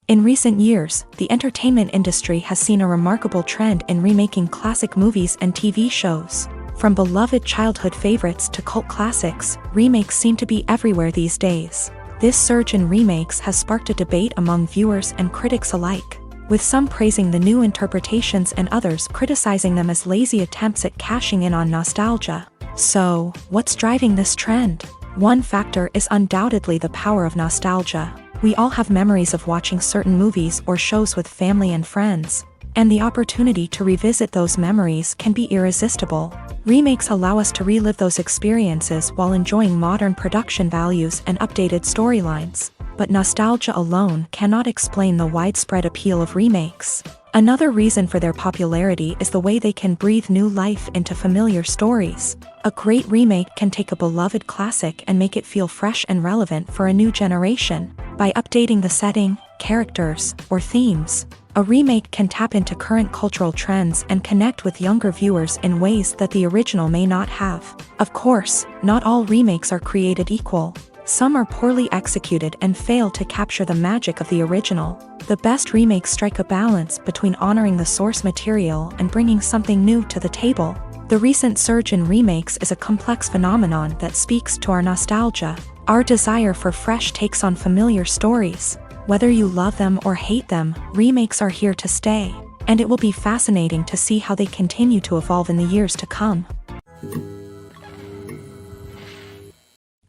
In recent years, the entertainment industry has seen a remarkable trend in remaking classic movies and TV shows. From beloved childhood favorites to cult classics, remakes seem to be everywhere these days. This surge in remakes has sparked a debate among viewers and critics alike, with some praising the new interpretations and others criticizing them as lazy attempts at cashing in on nostalgia. So, what's driving this trend? One factor is undoubtedly the power of nostalgia. We all have memories of watching certain movies or shows with family and friends, and the opportunity to revisit those memories can be irresistible. Remakes allow us to relive those experiences while enjoying modern production values and updated storylines. But nostalgia alone cannot explain the widespread appeal of remakes. Another reason for their popularity is the way they can breathe new life into familiar stories. A great remake can take a beloved classic and make it feel fresh and relevant for a new generation. By updating the setting, characters, or themes, a remake can tap into current cultural trends and connect with younger viewers in ways that the original may not have. Of course, not all remakes are created equal. Some are poorly executed and fail to capture the magic of the original. The best remakes strike a balance between honoring the source material and bringing something new to the table. The recent surge in remakes is a complex phenomenon that speaks to our nostalgia, our desire for fresh takes on familiar stories. Whether you love them or hate them, remakes are here to stay, and it will be fascinating to see how they continue to evolve in the years to come.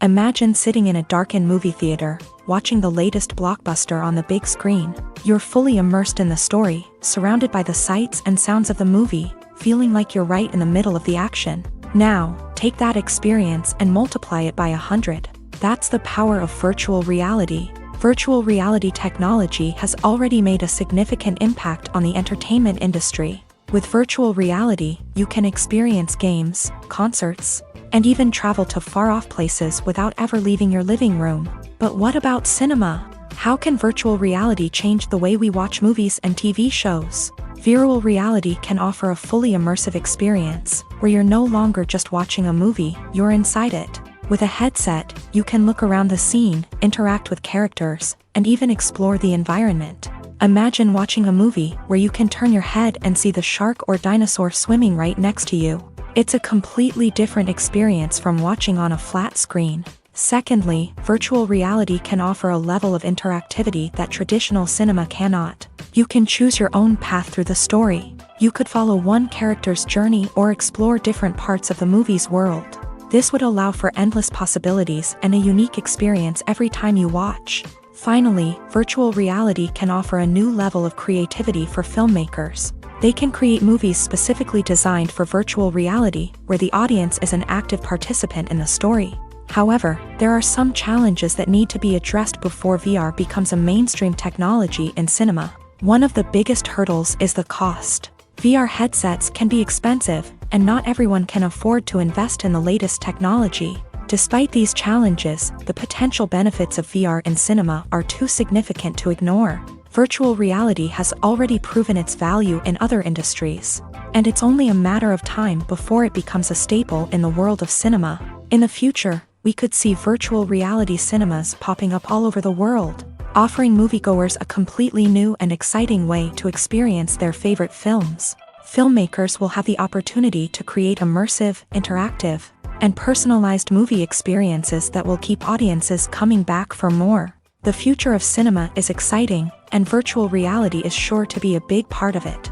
Imagine sitting in a darkened movie theater, watching the latest blockbuster on the big screen. You're fully immersed in the story, surrounded by the sights and sounds of the movie, feeling like you're right in the middle of the action. Now, take that experience and multiply it by 100. That's the power of virtual reality. Virtual reality technology has already made a significant impact on the entertainment industry. With virtual reality, you can experience games, concerts, and even travel to far-off places without ever leaving your living room. But what about cinema? How can virtual reality change the way we watch movies and TV shows? Virtual reality can offer a fully immersive experience, where you're no longer just watching a movie, you're inside it. With a headset, you can look around the scene, interact with characters, and even explore the environment. Imagine watching a movie where you can turn your head and see the shark or dinosaur swimming right next to you. It's a completely different experience from watching on a flat screen. Secondly, virtual reality can offer a level of interactivity that traditional cinema cannot. You can choose your own path through the story. You could follow one character's journey or explore different parts of the movie's world. This would allow for endless possibilities and a unique experience every time you watch. Finally, virtual reality can offer a new level of creativity for filmmakers. They can create movies specifically designed for virtual reality, where the audience is an active participant in the story. However, there are some challenges that need to be addressed before VR becomes a mainstream technology in cinema. One of the biggest hurdles is the cost. VR headsets can be expensive, and not everyone can afford to invest in the latest technology. Despite these challenges, the potential benefits of VR in cinema are too significant to ignore. Virtual reality has already proven its value in other industries, and it's only a matter of time before it becomes a staple in the world of cinema. In the future, we could see virtual reality cinemas popping up all over the world, offering moviegoers a completely new and exciting way to experience their favorite films. Filmmakers will have the opportunity to create immersive, interactive, and personalized movie experiences that will keep audiences coming back for more. The future of cinema is exciting, and virtual reality is sure to be a big part of it.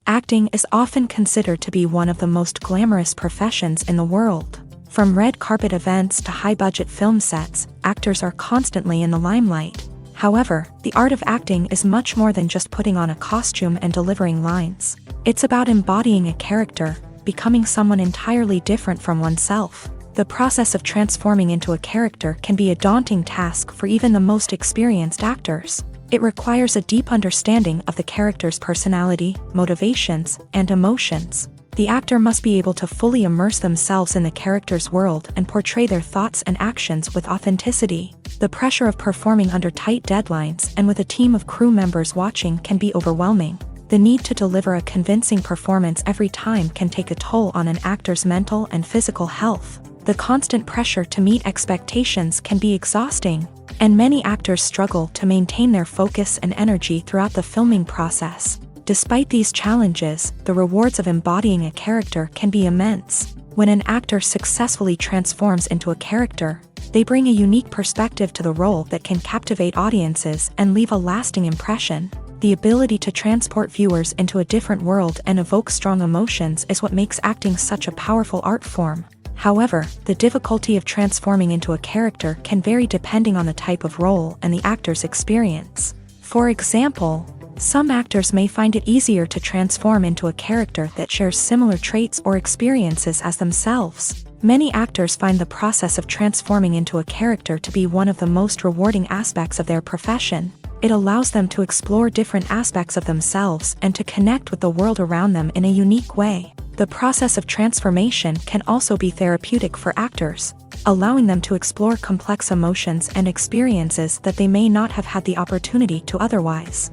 Acting is often considered to be one of the most glamorous professions in the world. From red carpet events to high-budget film sets, actors are constantly in the limelight. However, the art of acting is much more than just putting on a costume and delivering lines. It's about embodying a character, becoming someone entirely different from oneself. The process of transforming into a character can be a daunting task for even the most experienced actors. It requires a deep understanding of the character's personality, motivations, and emotions. The actor must be able to fully immerse themselves in the character's world and portray their thoughts and actions with authenticity. The pressure of performing under tight deadlines and with a team of crew members watching can be overwhelming. The need to deliver a convincing performance every time can take a toll on an actor's mental and physical health. The constant pressure to meet expectations can be exhausting, and many actors struggle to maintain their focus and energy throughout the filming process. Despite these challenges, the rewards of embodying a character can be immense. When an actor successfully transforms into a character, they bring a unique perspective to the role that can captivate audiences and leave a lasting impression. The ability to transport viewers into a different world and evoke strong emotions is what makes acting such a powerful art form. However, the difficulty of transforming into a character can vary depending on the type of role and the actor's experience. For example, some actors may find it easier to transform into a character that shares similar traits or experiences as themselves. Many actors find the process of transforming into a character to be one of the most rewarding aspects of their profession. It allows them to explore different aspects of themselves and to connect with the world around them in a unique way. The process of transformation can also be therapeutic for actors, allowing them to explore complex emotions and experiences that they may not have had the opportunity to otherwise.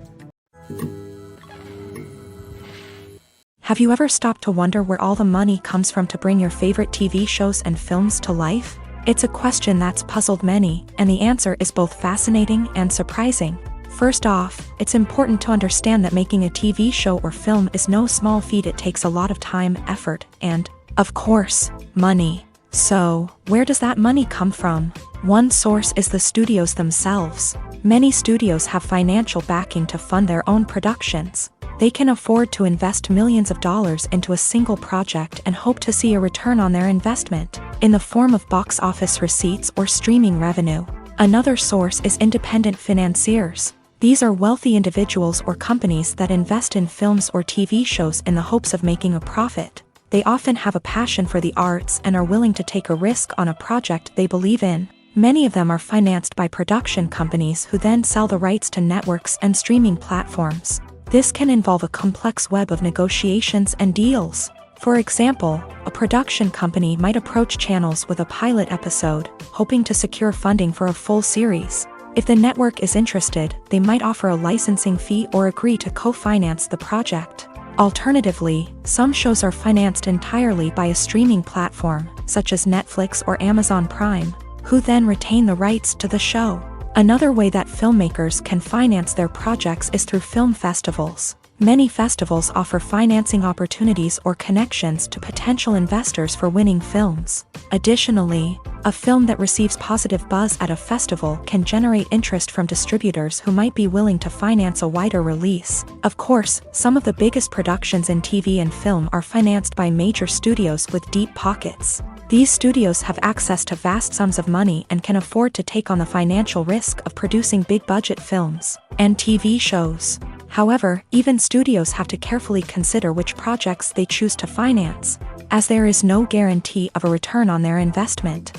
Have you ever stopped to wonder where all the money comes from to bring your favorite TV shows and films to life? It's a question that's puzzled many, and the answer is both fascinating and surprising. First off, it's important to understand that making a TV show or film is no small feat. It takes a lot of time, effort, and, of course, money. So, where does that money come from? One source is the studios themselves. Many studios have financial backing to fund their own productions. They can afford to invest millions of dollars into a single project and hope to see a return on their investment, in the form of box office receipts or streaming revenue. Another source is independent financiers. These are wealthy individuals or companies that invest in films or TV shows in the hopes of making a profit. They often have a passion for the arts and are willing to take a risk on a project they believe in. Many of them are financed by production companies who then sell the rights to networks and streaming platforms. This can involve a complex web of negotiations and deals. For example, a production company might approach channels with a pilot episode, hoping to secure funding for a full series. If the network is interested, they might offer a licensing fee or agree to co-finance the project. Alternatively, some shows are financed entirely by a streaming platform, such as Netflix or Amazon Prime, who then retain the rights to the show. Another way that filmmakers can finance their projects is through film festivals. Many festivals offer financing opportunities or connections to potential investors for winning films. Additionally, a film that receives positive buzz at a festival can generate interest from distributors who might be willing to finance a wider release. Of course, some of the biggest productions in TV and film are financed by major studios with deep pockets. These studios have access to vast sums of money and can afford to take on the financial risk of producing big-budget films and TV shows. However, even studios have to carefully consider which projects they choose to finance, as there is no guarantee of a return on their investment.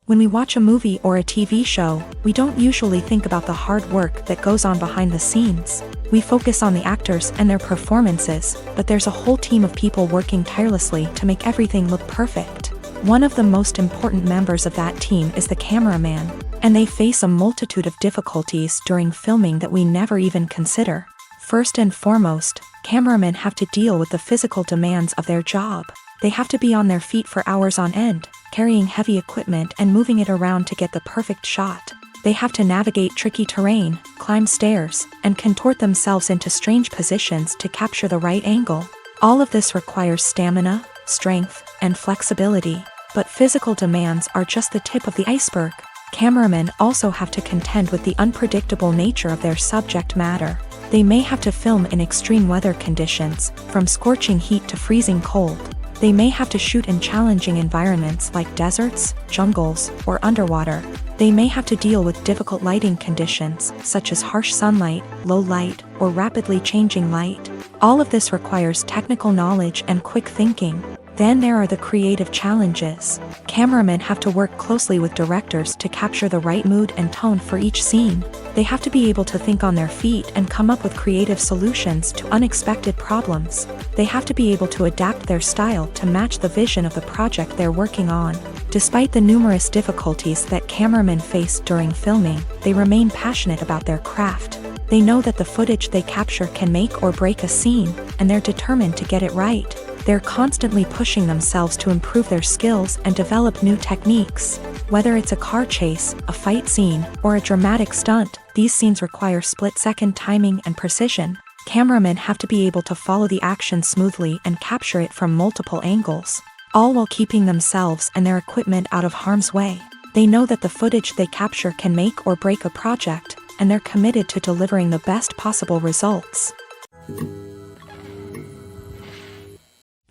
When we watch a movie or a TV show, we don't usually think about the hard work that goes on behind the scenes. We focus on the actors and their performances, but there's a whole team of people working tirelessly to make everything look perfect. One of the most important members of that team is the cameraman, and they face a multitude of difficulties during filming that we never even consider. First and foremost, cameramen have to deal with the physical demands of their job. They have to be on their feet for hours on end, carrying heavy equipment and moving it around to get the perfect shot. They have to navigate tricky terrain, climb stairs, and contort themselves into strange positions to capture the right angle. All of this requires stamina, strength, and flexibility. But physical demands are just the tip of the iceberg. Cameramen also have to contend with the unpredictable nature of their subject matter. They may have to film in extreme weather conditions, from scorching heat to freezing cold. They may have to shoot in challenging environments like deserts, jungles, or underwater. They may have to deal with difficult lighting conditions, such as harsh sunlight, low light, or rapidly changing light. All of this requires technical knowledge and quick thinking. Then there are the creative challenges. Cameramen have to work closely with directors to capture the right mood and tone for each scene. They have to be able to think on their feet and come up with creative solutions to unexpected problems. They have to be able to adapt their style to match the vision of the project they're working on. Despite the numerous difficulties that cameramen face during filming, they remain passionate about their craft. They know that the footage they capture can make or break a scene, and they're determined to get it right. They're constantly pushing themselves to improve their skills and develop new techniques. Whether it's a car chase, a fight scene, or a dramatic stunt, these scenes require split-second timing and precision. Cameramen have to be able to follow the action smoothly and capture it from multiple angles, all while keeping themselves and their equipment out of harm's way. They know that the footage they capture can make or break a project, and they're committed to delivering the best possible results.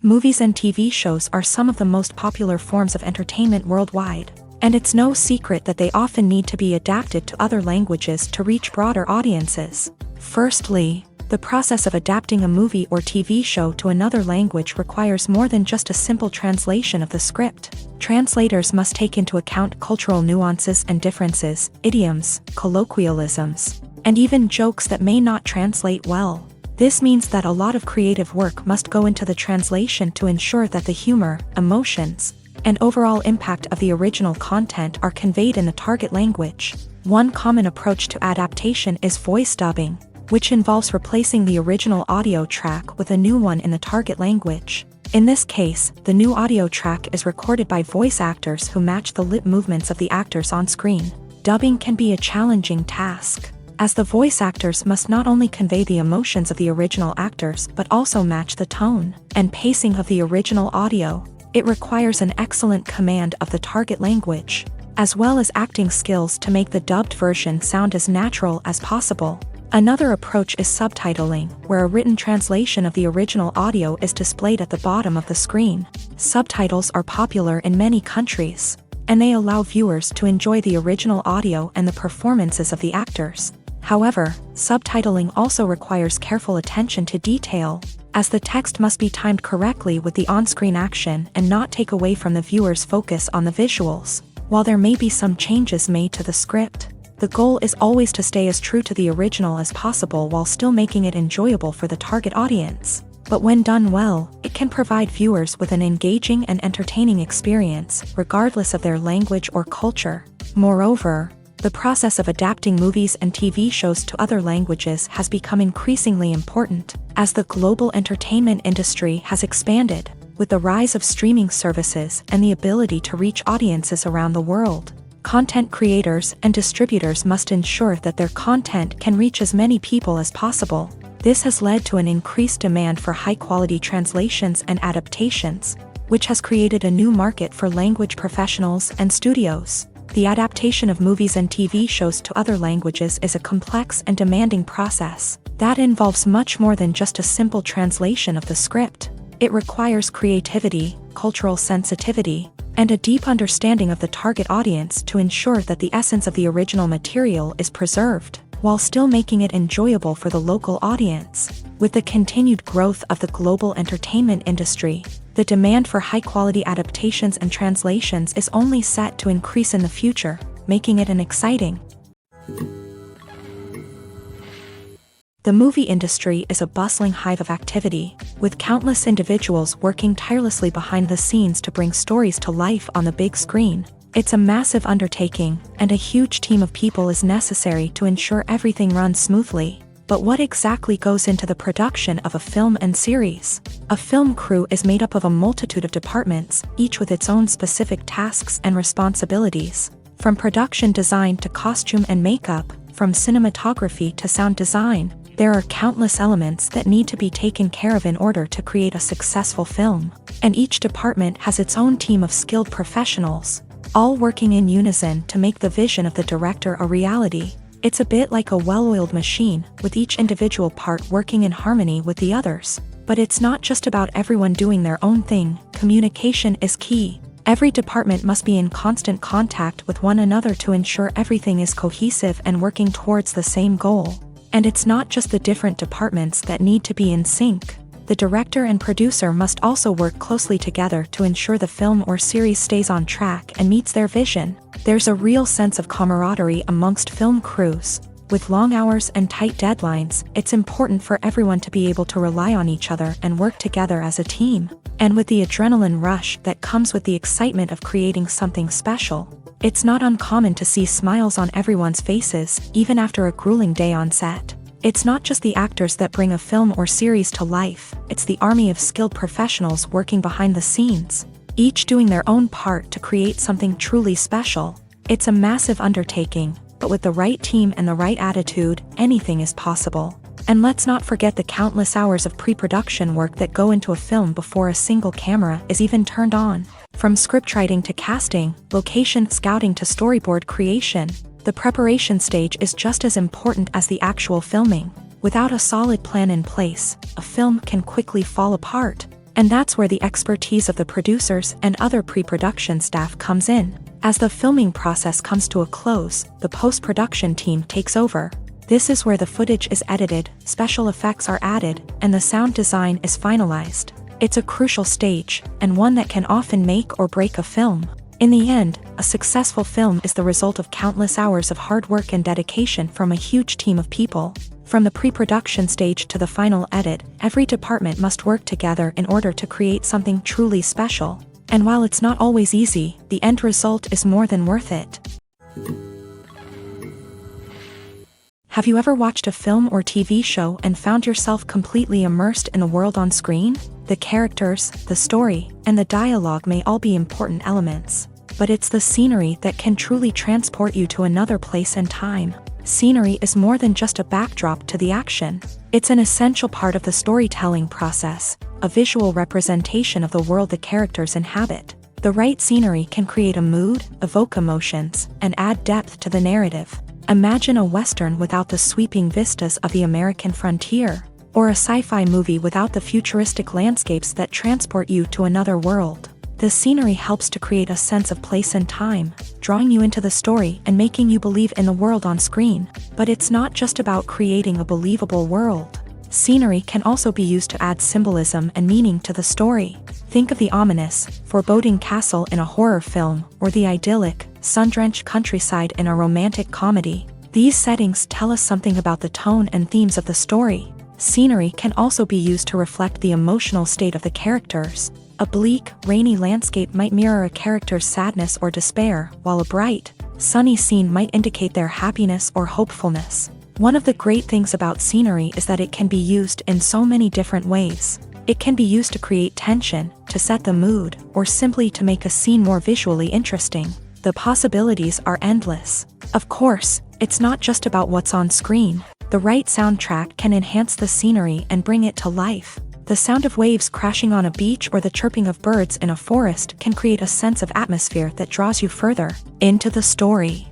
Movies and TV shows are some of the most popular forms of entertainment worldwide, and it's no secret that they often need to be adapted to other languages to reach broader audiences. Firstly, the process of adapting a movie or TV show to another language requires more than just a simple translation of the script. Translators must take into account cultural nuances and differences, idioms, colloquialisms, and even jokes that may not translate well. This means that a lot of creative work must go into the translation to ensure that the humor, emotions, and overall impact of the original content are conveyed in the target language. One common approach to adaptation is voice dubbing, which involves replacing the original audio track with a new one in the target language. In this case, the new audio track is recorded by voice actors who match the lip movements of the actors on screen. Dubbing can be a challenging task, as the voice actors must not only convey the emotions of the original actors but also match the tone and pacing of the original audio. It requires an excellent command of the target language, as well as acting skills to make the dubbed version sound as natural as possible. Another approach is subtitling, where a written translation of the original audio is displayed at the bottom of the screen. Subtitles are popular in many countries, and they allow viewers to enjoy the original audio and the performances of the actors. However, subtitling also requires careful attention to detail, as the text must be timed correctly with the on-screen action and not take away from the viewer's focus on the visuals. While there may be some changes made to the script, the goal is always to stay as true to the original as possible while still making it enjoyable for the target audience. But when done well, it can provide viewers with an engaging and entertaining experience, regardless of their language or culture. Moreover, the process of adapting movies and TV shows to other languages has become increasingly important, as the global entertainment industry has expanded, with the rise of streaming services and the ability to reach audiences around the world. Content creators and distributors must ensure that their content can reach as many people as possible. This has led to an increased demand for high-quality translations and adaptations, which has created a new market for language professionals and studios. The adaptation of movies and TV shows to other languages is a complex and demanding process that involves much more than just a simple translation of the script. It requires creativity, cultural sensitivity, and a deep understanding of the target audience to ensure that the essence of the original material is preserved, while still making it enjoyable for the local audience. With the continued growth of the global entertainment industry, the demand for high-quality adaptations and translations is only set to increase in the future, making it an exciting. The movie industry is a bustling hive of activity, with countless individuals working tirelessly behind the scenes to bring stories to life on the big screen. It's a massive undertaking, and a huge team of people is necessary to ensure everything runs smoothly. But what exactly goes into the production of a film and series? A film crew is made up of a multitude of departments, each with its own specific tasks and responsibilities. From production design to costume and makeup, from cinematography to sound design, there are countless elements that need to be taken care of in order to create a successful film. And each department has its own team of skilled professionals, all working in unison to make the vision of the director a reality. It's a bit like a well-oiled machine, with each individual part working in harmony with the others. But it's not just about everyone doing their own thing. Communication is key. Every department must be in constant contact with one another to ensure everything is cohesive and working towards the same goal. And it's not just the different departments that need to be in sync. The director and producer must also work closely together to ensure the film or series stays on track and meets their vision. There's a real sense of camaraderie amongst film crews. With long hours and tight deadlines, it's important for everyone to be able to rely on each other and work together as a team. And with the adrenaline rush that comes with the excitement of creating something special, it's not uncommon to see smiles on everyone's faces, even after a grueling day on set. It's not just the actors that bring a film or series to life, it's the army of skilled professionals working behind the scenes, each doing their own part to create something truly special. It's a massive undertaking, but with the right team and the right attitude, anything is possible. And let's not forget the countless hours of pre-production work that go into a film before a single camera is even turned on. From scriptwriting to casting, location scouting to storyboard creation, the preparation stage is just as important as the actual filming. Without a solid plan in place, a film can quickly fall apart. And that's where the expertise of the producers and other pre-production staff comes in. As the filming process comes to a close, the post-production team takes over. This is where the footage is edited, special effects are added, and the sound design is finalized. It's a crucial stage, and one that can often make or break a film. In the end, a successful film is the result of countless hours of hard work and dedication from a huge team of people. From the pre-production stage to the final edit, every department must work together in order to create something truly special. And while it's not always easy, the end result is more than worth it. Have you ever watched a film or TV show and found yourself completely immersed in the world on screen? The characters, the story, and the dialogue may all be important elements, but it's the scenery that can truly transport you to another place and time. Scenery is more than just a backdrop to the action. It's an essential part of the storytelling process, a visual representation of the world the characters inhabit. The right scenery can create a mood, evoke emotions, and add depth to the narrative. Imagine a Western without the sweeping vistas of the American frontier, or a sci-fi movie without the futuristic landscapes that transport you to another world. The scenery helps to create a sense of place and time, drawing you into the story and making you believe in the world on screen. But it's not just about creating a believable world. Scenery can also be used to add symbolism and meaning to the story. Think of the ominous, foreboding castle in a horror film, or the idyllic, sun-drenched countryside in a romantic comedy. These settings tell us something about the tone and themes of the story. Scenery can also be used to reflect the emotional state of the characters. A bleak, rainy landscape might mirror a character's sadness or despair, while a bright, sunny scene might indicate their happiness or hopefulness. One of the great things about scenery is that it can be used in so many different ways. It can be used to create tension, to set the mood, or simply to make a scene more visually interesting. The possibilities are endless. Of course, it's not just about what's on screen. The right soundtrack can enhance the scenery and bring it to life. The sound of waves crashing on a beach or the chirping of birds in a forest can create a sense of atmosphere that draws you further into the story.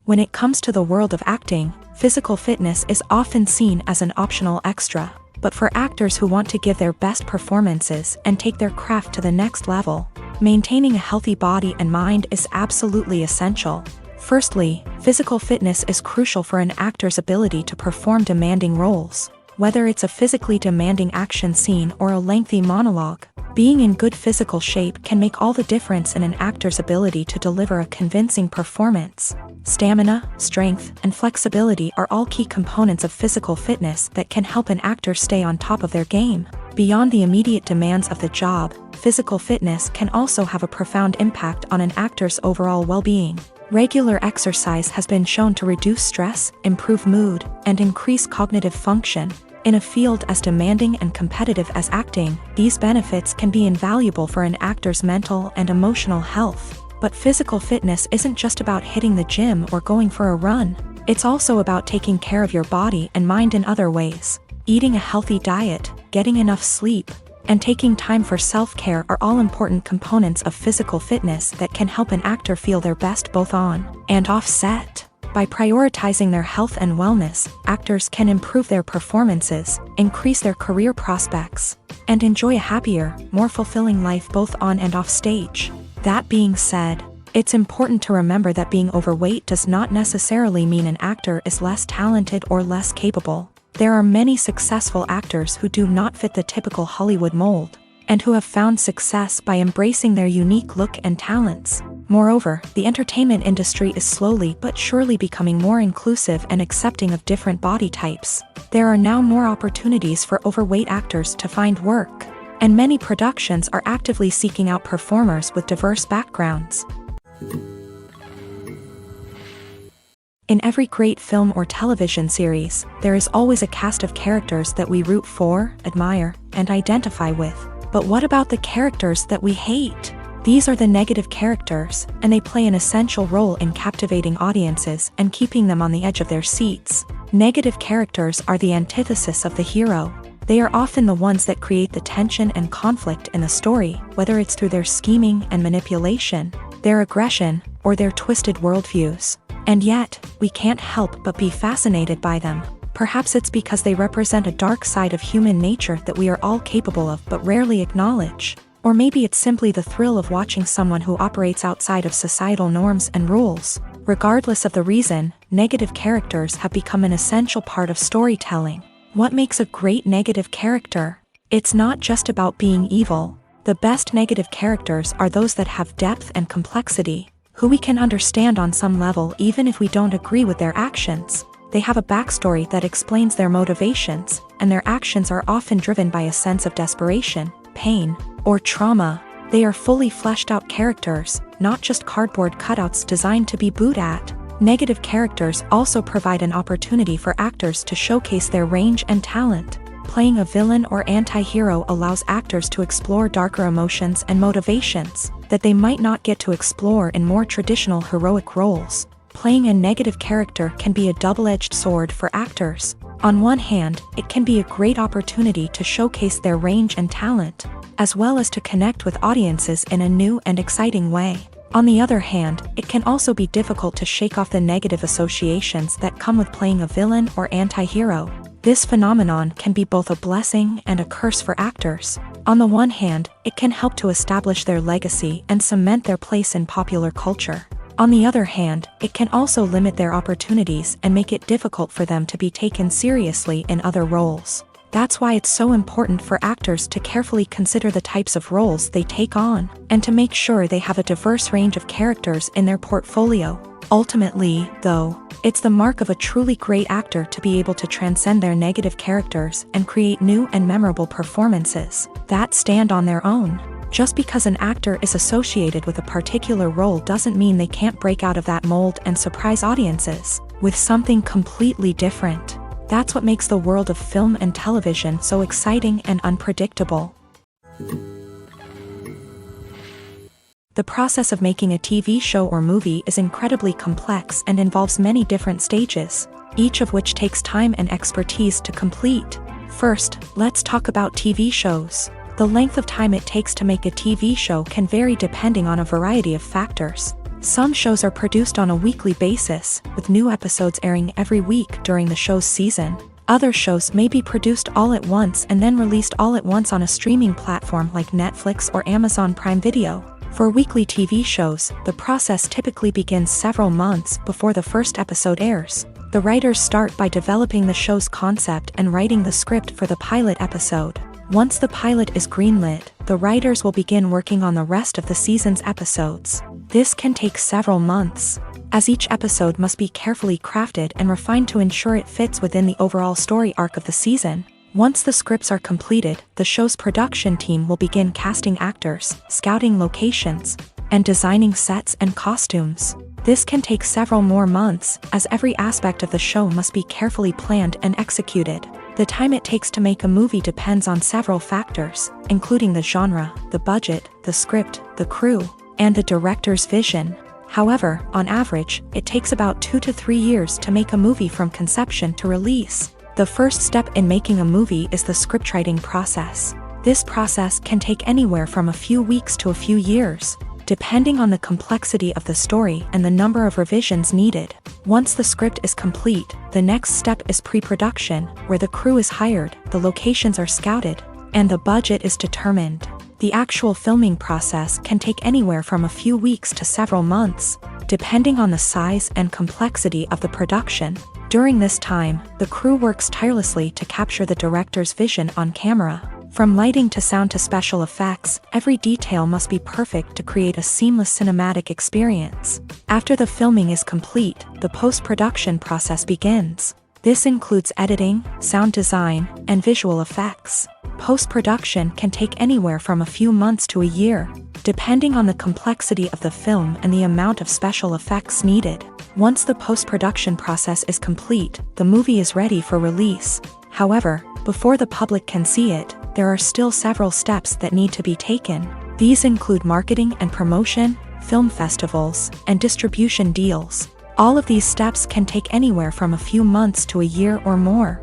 When it comes to the world of acting, physical fitness is often seen as an optional extra. But for actors who want to give their best performances and take their craft to the next level, maintaining a healthy body and mind is absolutely essential. Firstly, physical fitness is crucial for an actor's ability to perform demanding roles. Whether it's a physically demanding action scene or a lengthy monologue, being in good physical shape can make all the difference in an actor's ability to deliver a convincing performance. Stamina, strength, and flexibility are all key components of physical fitness that can help an actor stay on top of their game. Beyond the immediate demands of the job, physical fitness can also have a profound impact on an actor's overall well-being. Regular exercise has been shown to reduce stress, improve mood, and increase cognitive function. In a field as demanding and competitive as acting, these benefits can be invaluable for an actor's mental and emotional health. But physical fitness isn't just about hitting the gym or going for a run. It's also about taking care of your body and mind in other ways. Eating a healthy diet, getting enough sleep, and taking time for self-care are all important components of physical fitness that can help an actor feel their best both on and off set. By prioritizing their health and wellness, actors can improve their performances, increase their career prospects, and enjoy a happier, more fulfilling life both on and off stage. That being said, it's important to remember that being overweight does not necessarily mean an actor is less talented or less capable. There are many successful actors who do not fit the typical Hollywood mold, and who have found success by embracing their unique look and talents. Moreover, the entertainment industry is slowly but surely becoming more inclusive and accepting of different body types. There are now more opportunities for overweight actors to find work, and many productions are actively seeking out performers with diverse backgrounds. In every great film or television series, there is always a cast of characters that we root for, admire, and identify with. But what about the characters that we hate? These are the negative characters, and they play an essential role in captivating audiences and keeping them on the edge of their seats. Negative characters are the antithesis of the hero. They are often the ones that create the tension and conflict in the story, whether it's through their scheming and manipulation, their aggression, or their twisted worldviews. And yet, we can't help but be fascinated by them. Perhaps it's because they represent a dark side of human nature that we are all capable of but rarely acknowledge. Or maybe it's simply the thrill of watching someone who operates outside of societal norms and rules. Regardless of the reason, negative characters have become an essential part of storytelling. What makes a great negative character? It's not just about being evil. The best negative characters are those that have depth and complexity, who we can understand on some level even if we don't agree with their actions. They have a backstory that explains their motivations, and their actions are often driven by a sense of desperation, pain, or trauma. They are fully fleshed out characters, not just cardboard cutouts designed to be booed at. Negative characters also provide an opportunity for actors to showcase their range and talent. Playing a villain or anti-hero allows actors to explore darker emotions and motivations that they might not get to explore in more traditional heroic roles. Playing a negative character can be a double-edged sword for actors. On one hand, it can be a great opportunity to showcase their range and talent, as well as to connect with audiences in a new and exciting way. On the other hand, it can also be difficult to shake off the negative associations that come with playing a villain or anti-hero. This phenomenon can be both a blessing and a curse for actors. On the one hand, it can help to establish their legacy and cement their place in popular culture. On the other hand, it can also limit their opportunities and make it difficult for them to be taken seriously in other roles. That's why it's so important for actors to carefully consider the types of roles they take on, and to make sure they have a diverse range of characters in their portfolio. Ultimately, though, it's the mark of a truly great actor to be able to transcend their negative characters and create new and memorable performances that stand on their own. Just because an actor is associated with a particular role doesn't mean they can't break out of that mold and surprise audiences with something completely different. That's what makes the world of film and television so exciting and unpredictable. The process of making a TV show or movie is incredibly complex and involves many different stages, each of which takes time and expertise to complete. First, let's talk about TV shows. The length of time it takes to make a TV show can vary depending on a variety of factors. Some shows are produced on a weekly basis, with new episodes airing every week during the show's season. Other shows may be produced all at once and then released all at once on a streaming platform like Netflix or Amazon Prime Video. For weekly TV shows, the process typically begins several months before the first episode airs. The writers start by developing the show's concept and writing the script for the pilot episode. Once the pilot is greenlit, the writers will begin working on the rest of the season's episodes. This can take several months, as each episode must be carefully crafted and refined to ensure it fits within the overall story arc of the season. Once the scripts are completed, the show's production team will begin casting actors, scouting locations, and designing sets and costumes. This can take several more months, as every aspect of the show must be carefully planned and executed. The time it takes to make a movie depends on several factors, including the genre, the budget, the script, the crew, and the director's vision. However, on average, it takes about 2 to 3 years to make a movie from conception to release. The first step in making a movie is the scriptwriting process. This process can take anywhere from a few weeks to a few years, depending on the complexity of the story and the number of revisions needed. Once the script is complete, the next step is pre-production, where the crew is hired, the locations are scouted, and the budget is determined. The actual filming process can take anywhere from a few weeks to several months, depending on the size and complexity of the production. During this time, the crew works tirelessly to capture the director's vision on camera. From lighting to sound to special effects, every detail must be perfect to create a seamless cinematic experience. After the filming is complete, the post-production process begins. This includes editing, sound design, and visual effects. Post-production can take anywhere from a few months to a year, depending on the complexity of the film and the amount of special effects needed. Once the post-production process is complete, the movie is ready for release. However, before the public can see it, there are still several steps that need to be taken. These include marketing and promotion, film festivals, and distribution deals. All of these steps can take anywhere from a few months to a year or more.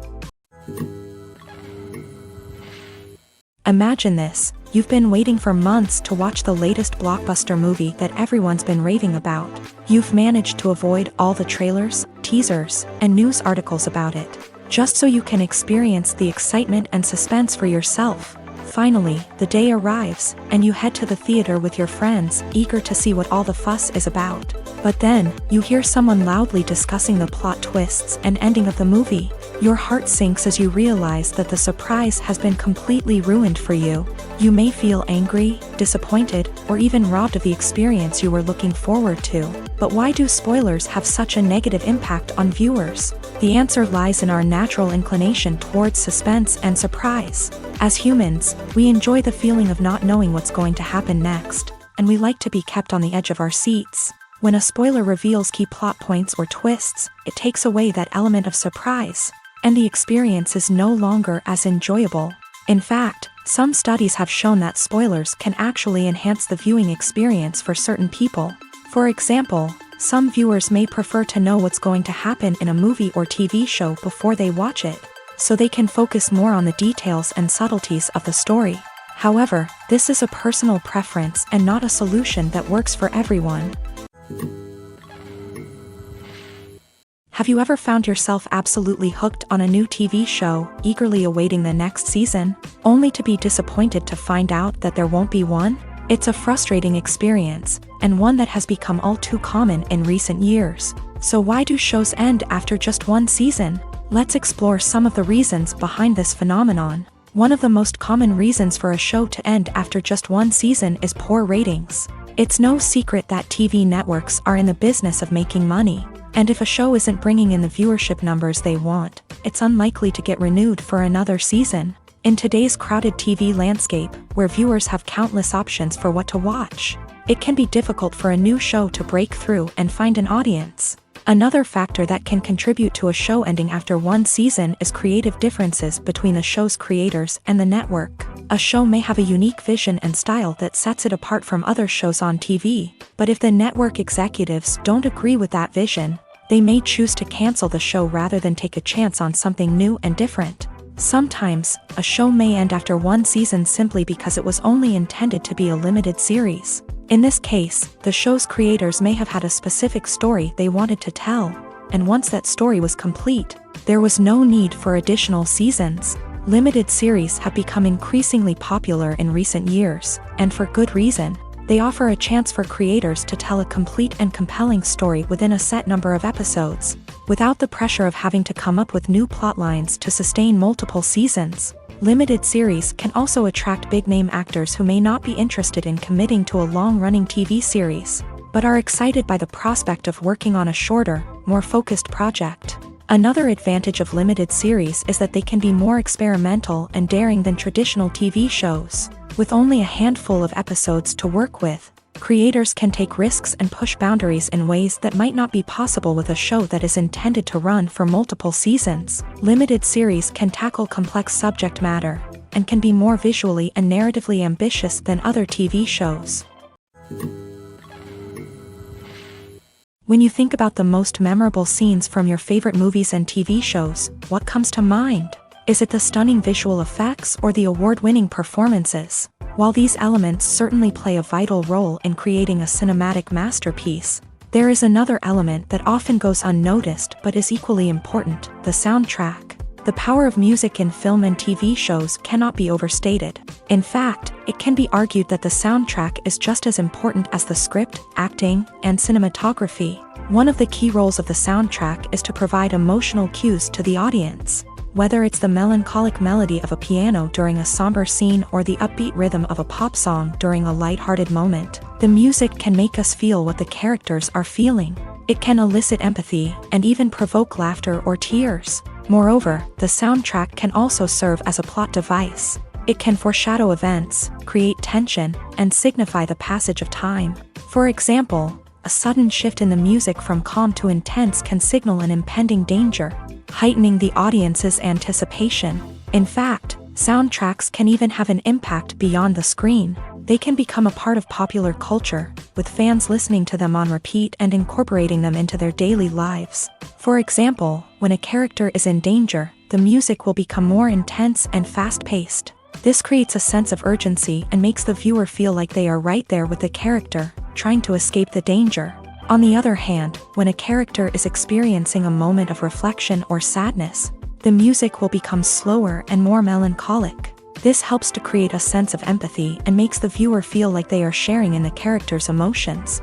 Imagine this: you've been waiting for months to watch the latest blockbuster movie that everyone's been raving about. You've managed to avoid all the trailers, teasers, and news articles about it, just so you can experience the excitement and suspense for yourself. Finally, the day arrives, and you head to the theater with your friends, eager to see what all the fuss is about. But then, you hear someone loudly discussing the plot twists and ending of the movie. Your heart sinks as you realize that the surprise has been completely ruined for you. You may feel angry, disappointed, or even robbed of the experience you were looking forward to. But why do spoilers have such a negative impact on viewers? The answer lies in our natural inclination towards suspense and surprise. As humans, we enjoy the feeling of not knowing what's going to happen next, and we like to be kept on the edge of our seats. When a spoiler reveals key plot points or twists, it takes away that element of surprise, and the experience is no longer as enjoyable. In fact, some studies have shown that spoilers can actually enhance the viewing experience for certain people. For example, some viewers may prefer to know what's going to happen in a movie or TV show before they watch it, so they can focus more on the details and subtleties of the story. However, this is a personal preference and not a solution that works for everyone. Have you ever found yourself absolutely hooked on a new TV show, eagerly awaiting the next season, only to be disappointed to find out that there won't be one? It's a frustrating experience, and one that has become all too common in recent years. So why do shows end after just one season? Let's explore some of the reasons behind this phenomenon. One of the most common reasons for a show to end after just one season is poor ratings. It's no secret that TV networks are in the business of making money, and if a show isn't bringing in the viewership numbers they want, it's unlikely to get renewed for another season. In today's crowded TV landscape, where viewers have countless options for what to watch, it can be difficult for a new show to break through and find an audience. Another factor that can contribute to a show ending after one season is creative differences between the show's creators and the network. A show may have a unique vision and style that sets it apart from other shows on TV, but if the network executives don't agree with that vision, they may choose to cancel the show rather than take a chance on something new and different. Sometimes, a show may end after one season simply because it was only intended to be a limited series. In this case, the show's creators may have had a specific story they wanted to tell, and once that story was complete, there was no need for additional seasons. Limited series have become increasingly popular in recent years, and for good reason. They offer a chance for creators to tell a complete and compelling story within a set number of episodes, without the pressure of having to come up with new plotlines to sustain multiple seasons. Limited series can also attract big-name actors who may not be interested in committing to a long-running TV series, but are excited by the prospect of working on a shorter, more focused project. Another advantage of limited series is that they can be more experimental and daring than traditional TV shows. With only a handful of episodes to work with, creators can take risks and push boundaries in ways that might not be possible with a show that is intended to run for multiple seasons. Limited series can tackle complex subject matter, and can be more visually and narratively ambitious than other TV shows. When you think about the most memorable scenes from your favorite movies and TV shows, what comes to mind? Is it the stunning visual effects or the award-winning performances? While these elements certainly play a vital role in creating a cinematic masterpiece, there is another element that often goes unnoticed but is equally important: the soundtrack. The power of music in film and TV shows cannot be overstated. In fact, it can be argued that the soundtrack is just as important as the script, acting, and cinematography. One of the key roles of the soundtrack is to provide emotional cues to the audience. Whether it's the melancholic melody of a piano during a somber scene or the upbeat rhythm of a pop song during a lighthearted moment, the music can make us feel what the characters are feeling. It can elicit empathy and even provoke laughter or tears. Moreover, the soundtrack can also serve as a plot device. It can foreshadow events, create tension, and signify the passage of time. For example, a sudden shift in the music from calm to intense can signal an impending danger, heightening the audience's anticipation. In fact, soundtracks can even have an impact beyond the screen. They can become a part of popular culture, with fans listening to them on repeat and incorporating them into their daily lives. For example, when a character is in danger, the music will become more intense and fast-paced. This creates a sense of urgency and makes the viewer feel like they are right there with the character, trying to escape the danger. On the other hand, when a character is experiencing a moment of reflection or sadness, the music will become slower and more melancholic. This helps to create a sense of empathy and makes the viewer feel like they are sharing in the character's emotions.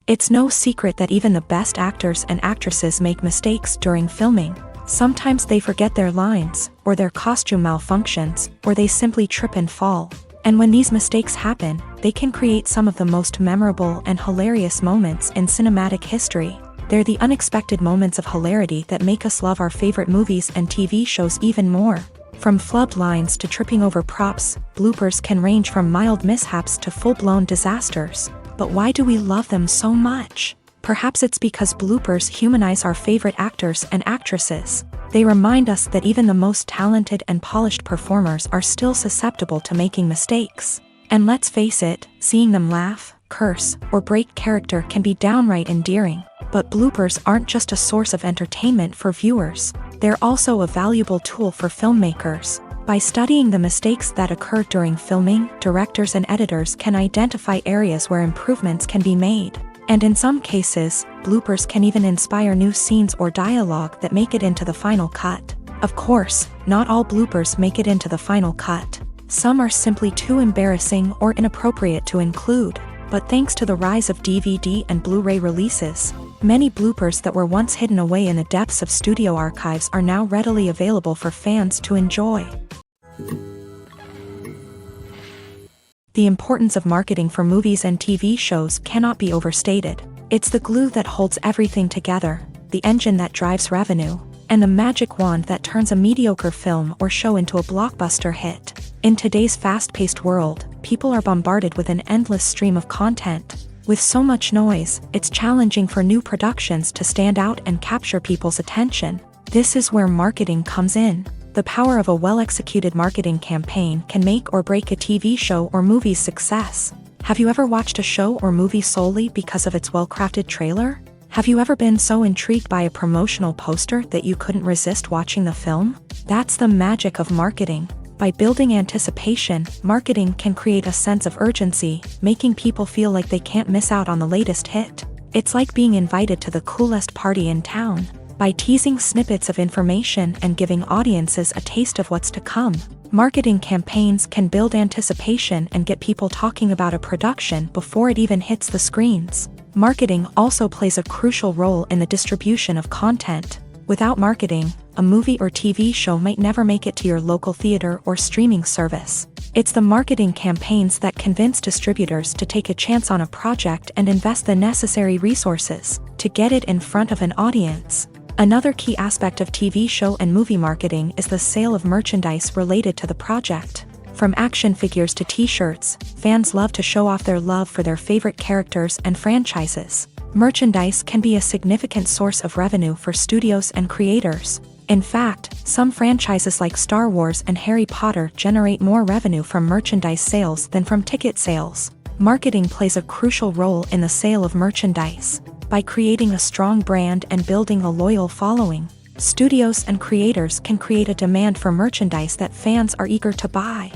It's no secret that even the best actors and actresses make mistakes during filming. Sometimes they forget their lines, or their costume malfunctions, or they simply trip and fall. And when these mistakes happen, they can create some of the most memorable and hilarious moments in cinematic history. They're the unexpected moments of hilarity that make us love our favorite movies and TV shows even more. From flubbed lines to tripping over props, bloopers can range from mild mishaps to full-blown disasters. But why do we love them so much? Perhaps it's because bloopers humanize our favorite actors and actresses. They remind us that even the most talented and polished performers are still susceptible to making mistakes. And let's face it, seeing them laugh, curse, or break character can be downright endearing. But bloopers aren't just a source of entertainment for viewers. They're also a valuable tool for filmmakers. By studying the mistakes that occur during filming, directors and editors can identify areas where improvements can be made. And in some cases, bloopers can even inspire new scenes or dialogue that make it into the final cut. Of course, not all bloopers make it into the final cut. Some are simply too embarrassing or inappropriate to include. But thanks to the rise of DVD and Blu-ray releases, many bloopers that were once hidden away in the depths of studio archives are now readily available for fans to enjoy. The importance of marketing for movies and TV shows cannot be overstated. It's the glue that holds everything together, the engine that drives revenue, and the magic wand that turns a mediocre film or show into a blockbuster hit. In today's fast-paced world, people are bombarded with an endless stream of content. With so much noise, it's challenging for new productions to stand out and capture people's attention. This is where marketing comes in. The power of a well-executed marketing campaign can make or break a TV show or movie's success. Have you ever watched a show or movie solely because of its well-crafted trailer? Have you ever been so intrigued by a promotional poster that you couldn't resist watching the film? That's the magic of marketing. By building anticipation, marketing can create a sense of urgency, making people feel like they can't miss out on the latest hit. It's like being invited to the coolest party in town. By teasing snippets of information and giving audiences a taste of what's to come, marketing campaigns can build anticipation and get people talking about a production before it even hits the screens. Marketing also plays a crucial role in the distribution of content. Without marketing, a movie or TV show might never make it to your local theater or streaming service. It's the marketing campaigns that convince distributors to take a chance on a project and invest the necessary resources to get it in front of an audience. Another key aspect of TV show and movie marketing is the sale of merchandise related to the project. From action figures to t-shirts, fans love to show off their love for their favorite characters and franchises. Merchandise can be a significant source of revenue for studios and creators. In fact, some franchises like Star Wars and Harry Potter generate more revenue from merchandise sales than from ticket sales. Marketing plays a crucial role in the sale of merchandise. By creating a strong brand and building a loyal following, studios and creators can create a demand for merchandise that fans are eager to buy.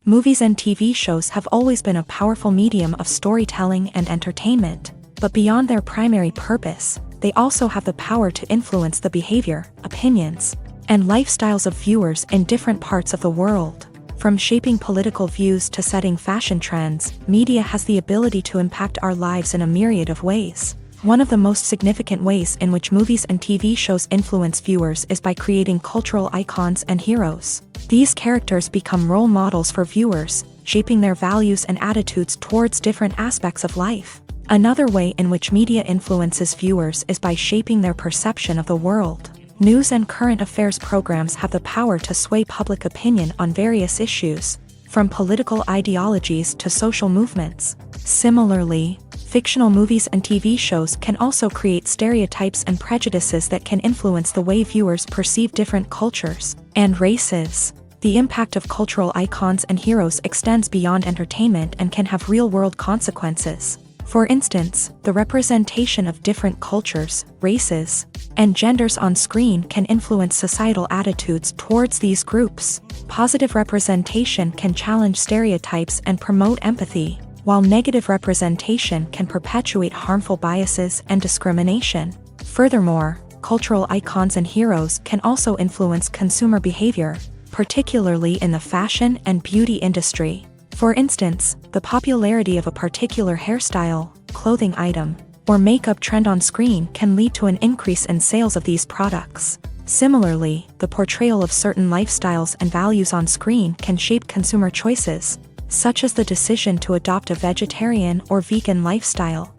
Movies and TV shows have always been a powerful medium of storytelling and entertainment, but beyond their primary purpose, they also have the power to influence the behavior, opinions, and lifestyles of viewers in different parts of the world. From shaping political views to setting fashion trends, media has the ability to impact our lives in a myriad of ways. One of the most significant ways in which movies and TV shows influence viewers is by creating cultural icons and heroes. These characters become role models for viewers, shaping their values and attitudes towards different aspects of life. Another way in which media influences viewers is by shaping their perception of the world. News and current affairs programs have the power to sway public opinion on various issues, from political ideologies to social movements. Similarly, fictional movies and TV shows can also create stereotypes and prejudices that can influence the way viewers perceive different cultures and races. The impact of cultural icons and heroes extends beyond entertainment and can have real-world consequences. For instance, the representation of different cultures, races, and genders on screen can influence societal attitudes towards these groups. Positive representation can challenge stereotypes and promote empathy, while negative representation can perpetuate harmful biases and discrimination. Furthermore, cultural icons and heroes can also influence consumer behavior, particularly in the fashion and beauty industry. For instance, the popularity of a particular hairstyle, clothing item, or makeup trend on screen can lead to an increase in sales of these products. Similarly, the portrayal of certain lifestyles and values on screen can shape consumer choices, such as the decision to adopt a vegetarian or vegan lifestyle.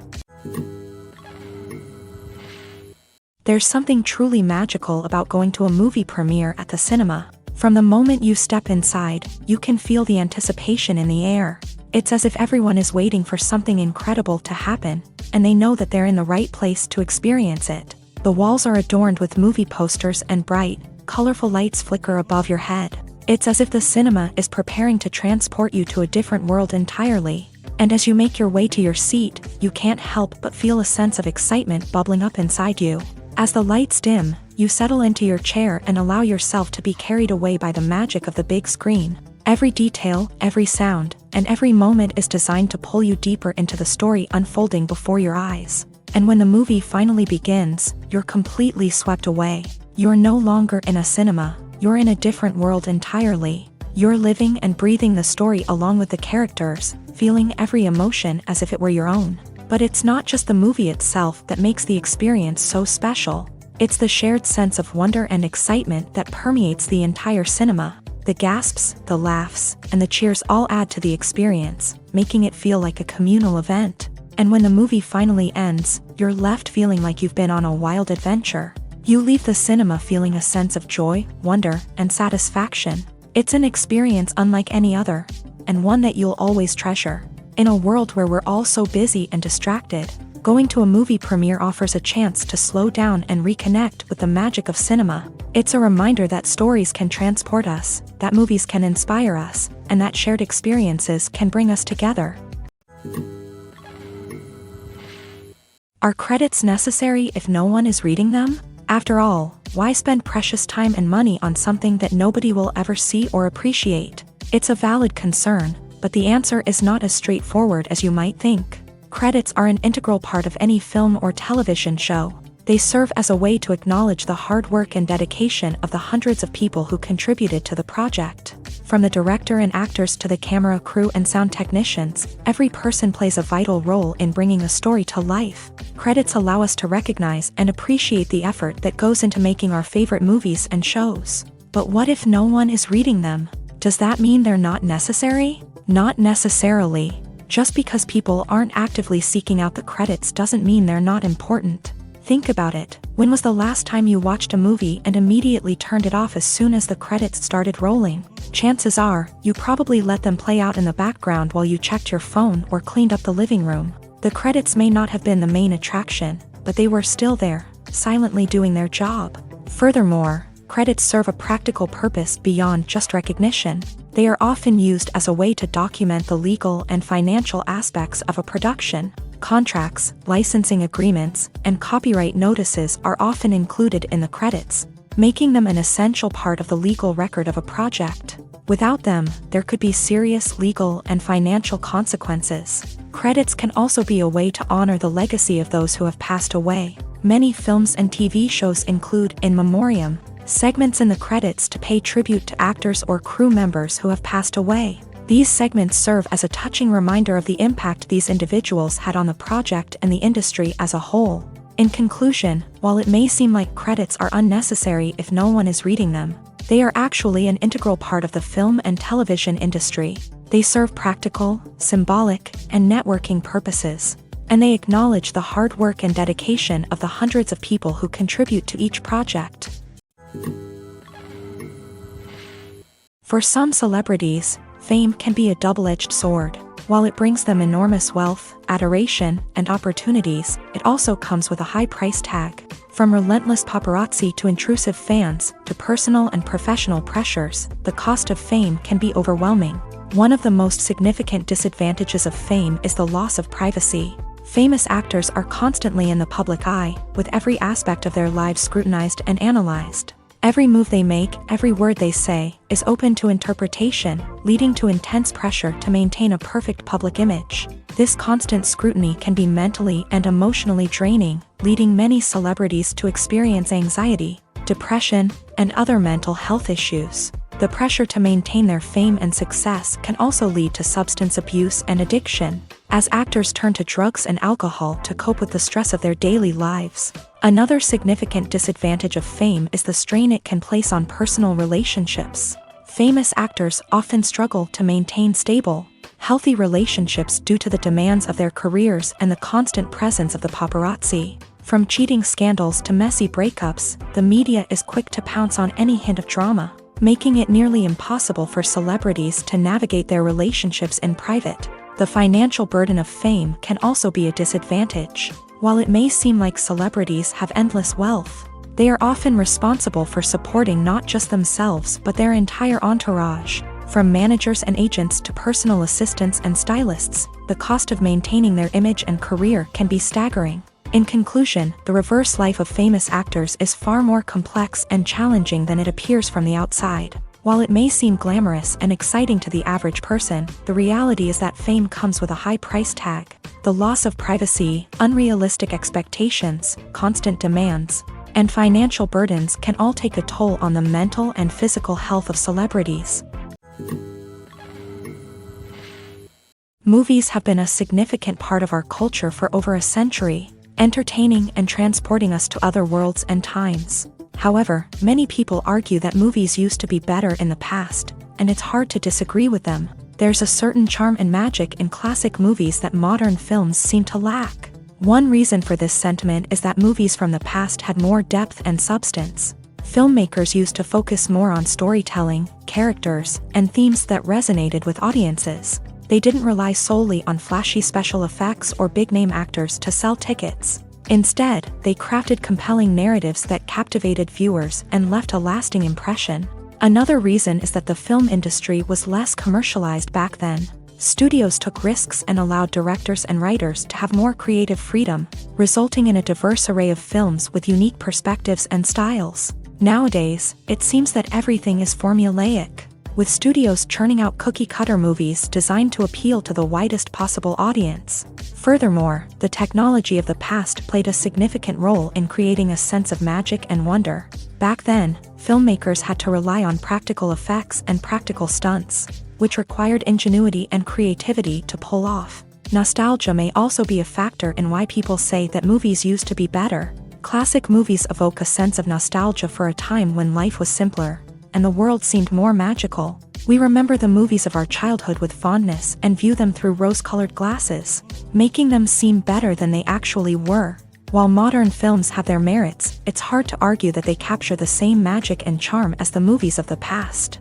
There's something truly magical about going to a movie premiere at the cinema. From the moment you step inside, you can feel the anticipation in the air. It's as if everyone is waiting for something incredible to happen, and they know that they're in the right place to experience it. The walls are adorned with movie posters and bright, colorful lights flicker above your head. It's as if the cinema is preparing to transport you to a different world entirely. And as you make your way to your seat, you can't help but feel a sense of excitement bubbling up inside you. As the lights dim, you settle into your chair and allow yourself to be carried away by the magic of the big screen. Every detail, every sound, and every moment is designed to pull you deeper into the story unfolding before your eyes. And when the movie finally begins, you're completely swept away. You're no longer in a cinema, you're in a different world entirely. You're living and breathing the story along with the characters, feeling every emotion as if it were your own. But it's not just the movie itself that makes the experience so special. It's the shared sense of wonder and excitement that permeates the entire cinema. The gasps, the laughs, and the cheers all add to the experience, making it feel like a communal event. And when the movie finally ends, you're left feeling like you've been on a wild adventure. You leave the cinema feeling a sense of joy, wonder, and satisfaction. It's an experience unlike any other, and one that you'll always treasure. In a world where we're all so busy and distracted, going to a movie premiere offers a chance to slow down and reconnect with the magic of cinema. It's a reminder that stories can transport us, that movies can inspire us, and that shared experiences can bring us together. Are credits necessary if no one is reading them? After all, why spend precious time and money on something that nobody will ever see or appreciate? It's a valid concern, but the answer is not as straightforward as you might think. Credits are an integral part of any film or television show. They serve as a way to acknowledge the hard work and dedication of the hundreds of people who contributed to the project. From the director and actors to the camera crew and sound technicians, every person plays a vital role in bringing the story to life. Credits allow us to recognize and appreciate the effort that goes into making our favorite movies and shows. But what if no one is reading them? Does that mean they're not necessary? Not necessarily. Just because people aren't actively seeking out the credits doesn't mean they're not important. Think about it. When was the last time you watched a movie and immediately turned it off as soon as the credits started rolling? Chances are, you probably let them play out in the background while you checked your phone or cleaned up the living room. The credits may not have been the main attraction, but they were still there, silently doing their job. Furthermore, credits serve a practical purpose beyond just recognition. They are often used as a way to document the legal and financial aspects of a production. Contracts, licensing agreements, and copyright notices are often included in the credits, making them an essential part of the legal record of a project. Without them, there could be serious legal and financial consequences. Credits can also be a way to honor the legacy of those who have passed away. Many films and TV shows include in memoriam segments in the credits to pay tribute to actors or crew members who have passed away. These segments serve as a touching reminder of the impact these individuals had on the project and the industry as a whole. In conclusion, while it may seem like credits are unnecessary if no one is reading them, they are actually an integral part of the film and television industry. They serve practical, symbolic, and networking purposes. and they acknowledge the hard work and dedication of the hundreds of people who contribute to each project. For some celebrities, fame can be a double-edged sword. While it brings them enormous wealth, adoration, and opportunities, it also comes with a high price tag. From relentless paparazzi to intrusive fans, to personal and professional pressures, the cost of fame can be overwhelming. One of the most significant disadvantages of fame is the loss of privacy. Famous actors are constantly in the public eye, with every aspect of their lives scrutinized and analyzed. Every move they make, every word they say, is open to interpretation, leading to intense pressure to maintain a perfect public image. This constant scrutiny can be mentally and emotionally draining, leading many celebrities to experience anxiety, depression, and other mental health issues. The pressure to maintain their fame and success can also lead to substance abuse and addiction, as actors turn to drugs and alcohol to cope with the stress of their daily lives. Another significant disadvantage of fame is the strain it can place on personal relationships. Famous actors often struggle to maintain stable, healthy relationships due to the demands of their careers and the constant presence of the paparazzi. From cheating scandals to messy breakups, the media is quick to pounce on any hint of drama, making it nearly impossible for celebrities to navigate their relationships in private. The financial burden of fame can also be a disadvantage. While it may seem like celebrities have endless wealth, they are often responsible for supporting not just themselves but their entire entourage. From managers and agents to personal assistants and stylists, the cost of maintaining their image and career can be staggering. In conclusion, the reverse life of famous actors is far more complex and challenging than it appears from the outside. While it may seem glamorous and exciting to the average person, the reality is that fame comes with a high price tag. The loss of privacy, unrealistic expectations, constant demands, and financial burdens can all take a toll on the mental and physical health of celebrities. Movies have been a significant part of our culture for over a century, entertaining and transporting us to other worlds and times. However, many people argue that movies used to be better in the past, and it's hard to disagree with them. There's a certain charm and magic in classic movies that modern films seem to lack. One reason for this sentiment is that movies from the past had more depth and substance. Filmmakers used to focus more on storytelling, characters, and themes that resonated with audiences. They didn't rely solely on flashy special effects or big-name actors to sell tickets. Instead, they crafted compelling narratives that captivated viewers and left a lasting impression. Another reason is that the film industry was less commercialized back then. Studios took risks and allowed directors and writers to have more creative freedom, resulting in a diverse array of films with unique perspectives and styles. Nowadays, it seems that everything is formulaic, with studios churning out cookie-cutter movies designed to appeal to the widest possible audience. Furthermore, the technology of the past played a significant role in creating a sense of magic and wonder. Back then, filmmakers had to rely on practical effects and practical stunts, which required ingenuity and creativity to pull off. Nostalgia may also be a factor in why people say that movies used to be better. Classic movies evoke a sense of nostalgia for a time when life was simpler, and the world seemed more magical. We remember the movies of our childhood with fondness and view them through rose-colored glasses, making them seem better than they actually were. While modern films have their merits, it's hard to argue that they capture the same magic and charm as the movies of the past.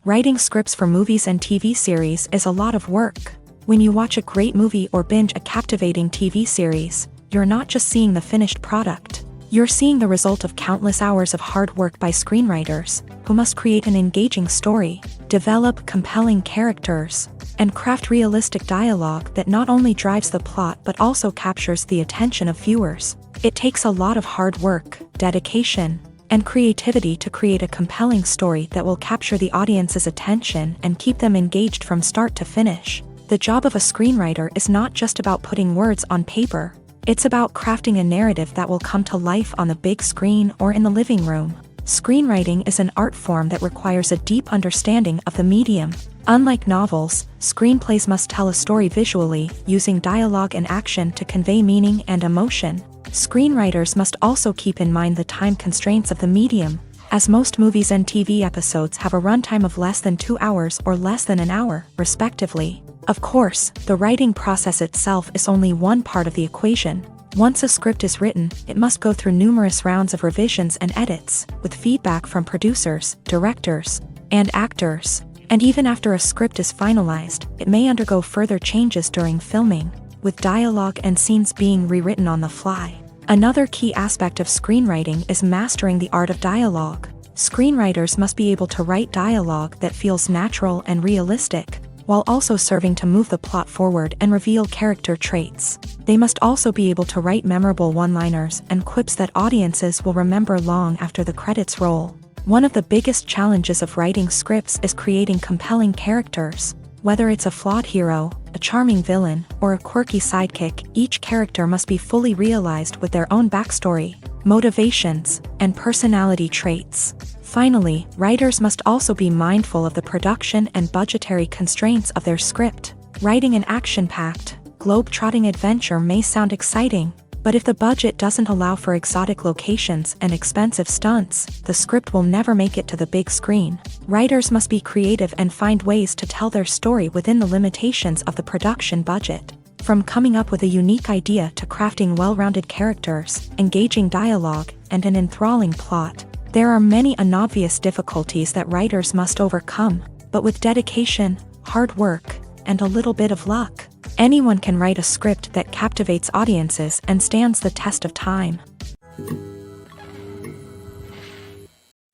Writing scripts for movies and TV series is a lot of work. When you watch a great movie or binge a captivating TV series, you're not just seeing the finished product. You're seeing the result of countless hours of hard work by screenwriters, who must create an engaging story, develop compelling characters, and craft realistic dialogue that not only drives the plot but also captures the attention of viewers. It takes a lot of hard work, dedication, and creativity to create a compelling story that will capture the audience's attention and keep them engaged from start to finish. The job of a screenwriter is not just about putting words on paper. It's about crafting a narrative that will come to life on the big screen or in the living room. Screenwriting is an art form that requires a deep understanding of the medium. Unlike novels, screenplays must tell a story visually, using dialogue and action to convey meaning and emotion. Screenwriters must also keep in mind the time constraints of the medium, as most movies and TV episodes have a runtime of less than 2 hours or less than an hour, respectively. Of course, the writing process itself is only one part of the equation. Once a script is written, it must go through numerous rounds of revisions and edits, with feedback from producers, directors, and actors. And even after a script is finalized, it may undergo further changes during filming, with dialogue and scenes being rewritten on the fly. Another key aspect of screenwriting is mastering the art of dialogue. Screenwriters must be able to write dialogue that feels natural and realistic, while also serving to move the plot forward and reveal character traits. They must also be able to write memorable one-liners and quips that audiences will remember long after the credits roll. One of the biggest challenges of writing scripts is creating compelling characters. Whether it's a flawed hero, a charming villain, or a quirky sidekick, each character must be fully realized with their own backstory, motivations, and personality traits. Finally, writers must also be mindful of the production and budgetary constraints of their script. Writing an action-packed, globe-trotting adventure may sound exciting, but if the budget doesn't allow for exotic locations and expensive stunts, the script will never make it to the big screen. Writers must be creative and find ways to tell their story within the limitations of the production budget. From coming up with a unique idea to crafting well-rounded characters, engaging dialogue, and an enthralling plot, there are many unobvious difficulties that writers must overcome, but with dedication, hard work, and a little bit of luck, anyone can write a script that captivates audiences and stands the test of time.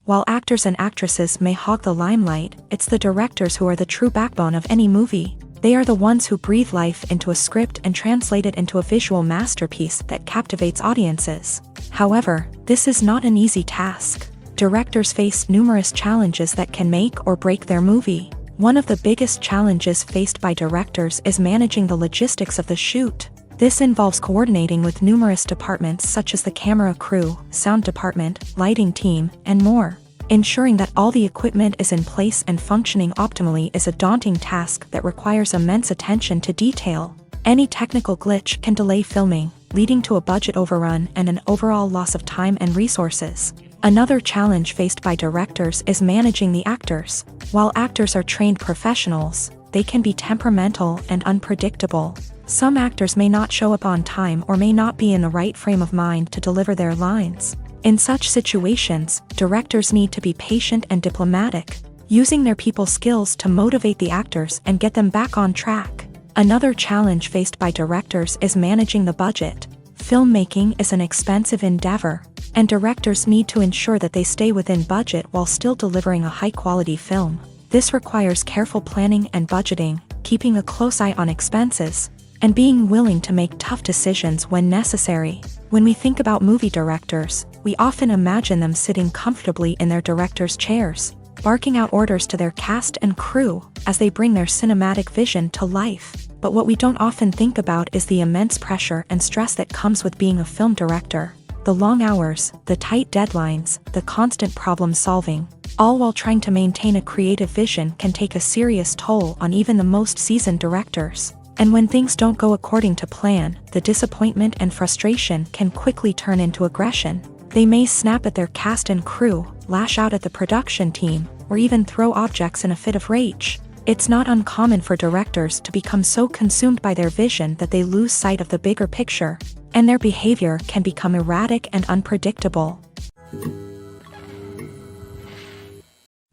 While actors and actresses may hog the limelight, it's the directors who are the true backbone of any movie. They are the ones who breathe life into a script and translate it into a visual masterpiece that captivates audiences. However, this is not an easy task. Directors face numerous challenges that can make or break their movie. One of the biggest challenges faced by directors is managing the logistics of the shoot. This involves coordinating with numerous departments such as the camera crew, sound department, lighting team, and more. Ensuring that all the equipment is in place and functioning optimally is a daunting task that requires immense attention to detail. Any technical glitch can delay filming, leading to a budget overrun and an overall loss of time and resources. Another challenge faced by directors is managing the actors. While actors are trained professionals, they can be temperamental and unpredictable. Some actors may not show up on time or may not be in the right frame of mind to deliver their lines. In such situations, directors need to be patient and diplomatic, using their people skills to motivate the actors and get them back on track. Another challenge faced by directors is managing the budget. Filmmaking is an expensive endeavor, and directors need to ensure that they stay within budget while still delivering a high-quality film. This requires careful planning and budgeting, keeping a close eye on expenses, and being willing to make tough decisions when necessary. When we think about movie directors, we often imagine them sitting comfortably in their director's chairs, barking out orders to their cast and crew as they bring their cinematic vision to life. But what we don't often think about is the immense pressure and stress that comes with being a film director. The long hours, the tight deadlines, the constant problem solving, all while trying to maintain a creative vision can take a serious toll on even the most seasoned directors. And when things don't go according to plan, the disappointment and frustration can quickly turn into aggression. They may snap at their cast and crew, lash out at the production team, or even throw objects in a fit of rage. It's not uncommon for directors to become so consumed by their vision that they lose sight of the bigger picture, and their behavior can become erratic and unpredictable.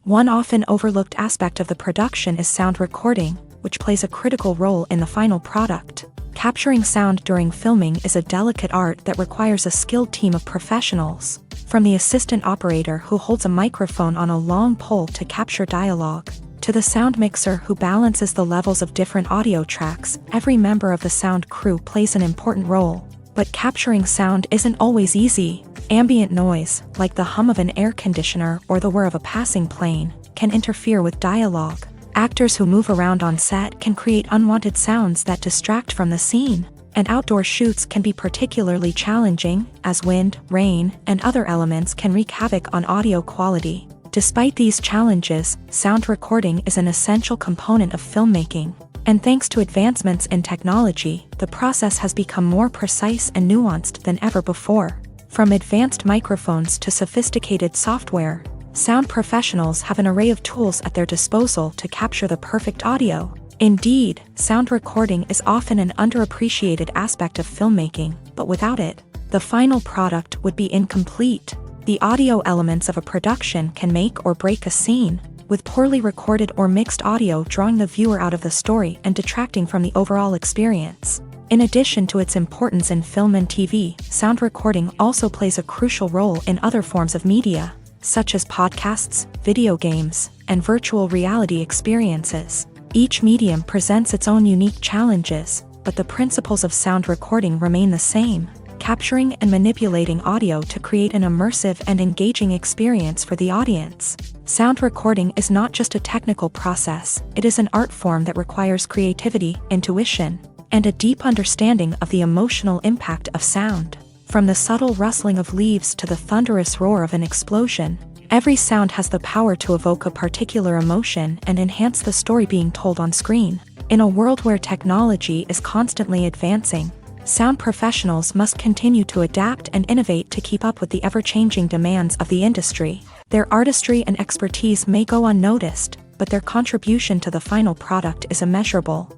One often overlooked aspect of the production is sound recording, which plays a critical role in the final product. Capturing sound during filming is a delicate art that requires a skilled team of professionals. From the assistant operator who holds a microphone on a long pole to capture dialogue, to the sound mixer who balances the levels of different audio tracks, every member of the sound crew plays an important role. But capturing sound isn't always easy. Ambient noise, like the hum of an air conditioner or the whir of a passing plane, can interfere with dialogue. Actors who move around on set can create unwanted sounds that distract from the scene, and outdoor shoots can be particularly challenging, as wind, rain, and other elements can wreak havoc on audio quality. Despite these challenges, sound recording is an essential component of filmmaking, and thanks to advancements in technology, the process has become more precise and nuanced than ever before. From advanced microphones to sophisticated software, sound professionals have an array of tools at their disposal to capture the perfect audio. Indeed, sound recording is often an underappreciated aspect of filmmaking, but without it, the final product would be incomplete. The audio elements of a production can make or break a scene, with poorly recorded or mixed audio drawing the viewer out of the story and detracting from the overall experience. In addition to its importance in film and TV, sound recording also plays a crucial role in other forms of media, such as podcasts, video games, and virtual reality experiences. Each medium presents its own unique challenges, but the principles of sound recording remain the same: capturing and manipulating audio to create an immersive and engaging experience for the audience. Sound recording is not just a technical process, it is an art form that requires creativity, intuition, and a deep understanding of the emotional impact of sound. From the subtle rustling of leaves to the thunderous roar of an explosion, every sound has the power to evoke a particular emotion and enhance the story being told on screen. In a world where technology is constantly advancing, sound professionals must continue to adapt and innovate to keep up with the ever-changing demands of the industry. Their artistry and expertise may go unnoticed, but their contribution to the final product is immeasurable.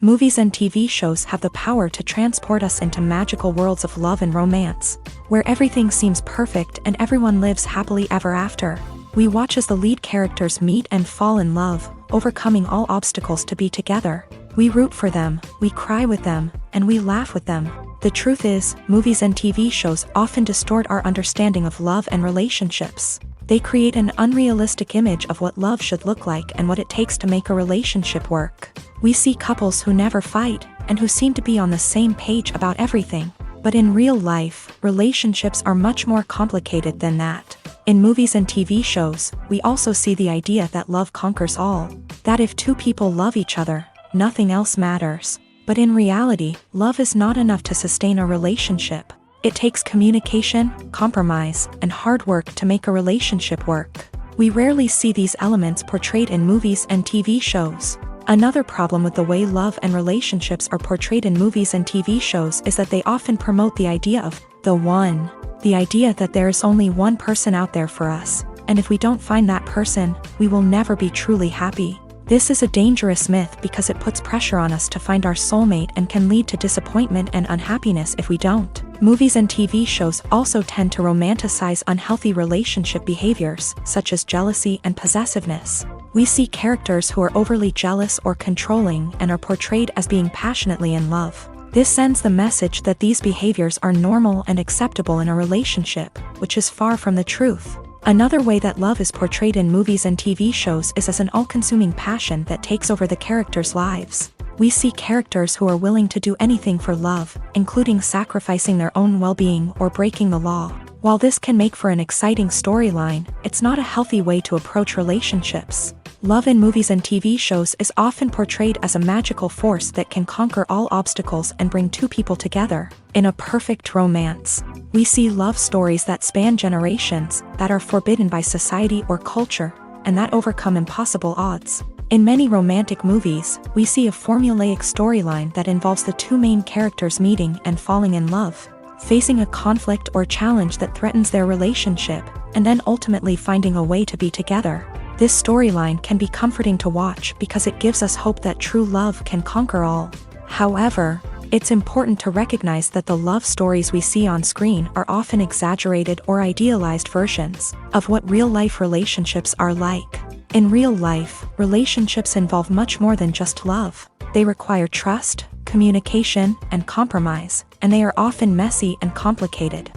Movies and TV shows have the power to transport us into magical worlds of love and romance, where everything seems perfect and everyone lives happily ever after. We watch as the lead characters meet and fall in love, overcoming all obstacles to be together. We root for them, we cry with them, and we laugh with them. The truth is, movies and TV shows often distort our understanding of love and relationships. They create an unrealistic image of what love should look like and what it takes to make a relationship work. We see couples who never fight, and who seem to be on the same page about everything. But in real life, relationships are much more complicated than that. In movies and TV shows, we also see the idea that love conquers all. That if two people love each other, nothing else matters. But in reality, love is not enough to sustain a relationship. It takes communication, compromise, and hard work to make a relationship work. We rarely see these elements portrayed in movies and TV shows. Another problem with the way love and relationships are portrayed in movies and TV shows is that they often promote the idea of the one. The idea that there is only one person out there for us, and if we don't find that person, we will never be truly happy. This is a dangerous myth because it puts pressure on us to find our soulmate and can lead to disappointment and unhappiness if we don't. Movies and TV shows also tend to romanticize unhealthy relationship behaviors, such as jealousy and possessiveness. We see characters who are overly jealous or controlling and are portrayed as being passionately in love. This sends the message that these behaviors are normal and acceptable in a relationship, which is far from the truth. Another way that love is portrayed in movies and TV shows is as an all-consuming passion that takes over the characters' lives. We see characters who are willing to do anything for love, including sacrificing their own well-being or breaking the law. While this can make for an exciting storyline, it's not a healthy way to approach relationships. Love in movies and TV shows is often portrayed as a magical force that can conquer all obstacles and bring two people together. In a perfect romance, we see love stories that span generations, that are forbidden by society or culture, and that overcome impossible odds. In many romantic movies, we see a formulaic storyline that involves the two main characters meeting and falling in love, facing a conflict or challenge that threatens their relationship, and then ultimately finding a way to be together. This storyline can be comforting to watch because it gives us hope that true love can conquer all. However, it's important to recognize that the love stories we see on screen are often exaggerated or idealized versions of what real-life relationships are like. In real life, relationships involve much more than just love. They require trust, communication, and compromise, and they are often messy and complicated.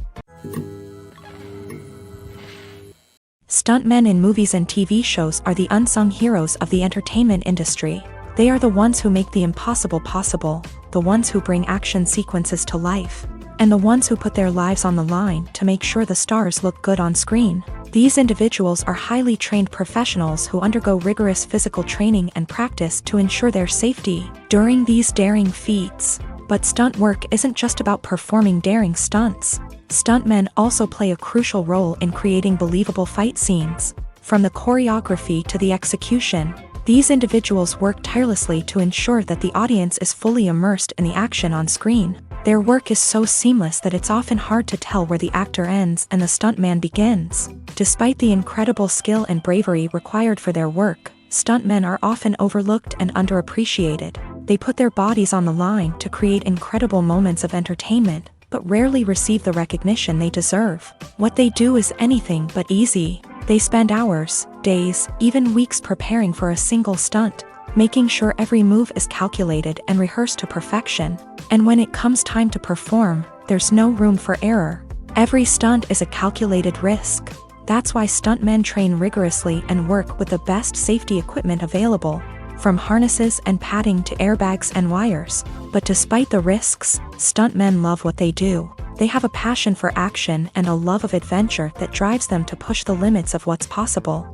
Stuntmen in movies and TV shows are the unsung heroes of the entertainment industry. They are the ones who make the impossible possible, the ones who bring action sequences to life, and the ones who put their lives on the line to make sure the stars look good on screen. These individuals are highly trained professionals who undergo rigorous physical training and practice to ensure their safety during these daring feats. But stunt work isn't just about performing daring stunts. Stuntmen also play a crucial role in creating believable fight scenes. From the choreography to the execution, these individuals work tirelessly to ensure that the audience is fully immersed in the action on screen. Their work is so seamless that it's often hard to tell where the actor ends and the stuntman begins. Despite the incredible skill and bravery required for their work, stuntmen are often overlooked and underappreciated. They put their bodies on the line to create incredible moments of entertainment, but rarely receive the recognition they deserve. What they do is anything but easy. They spend hours, days, even weeks preparing for a single stunt, making sure every move is calculated and rehearsed to perfection. And when it comes time to perform, there's no room for error. Every stunt is a calculated risk. That's why stuntmen train rigorously and work with the best safety equipment available, from harnesses and padding to airbags and wires. But despite the risks, stuntmen love what they do. They have a passion for action and a love of adventure that drives them to push the limits of what's possible.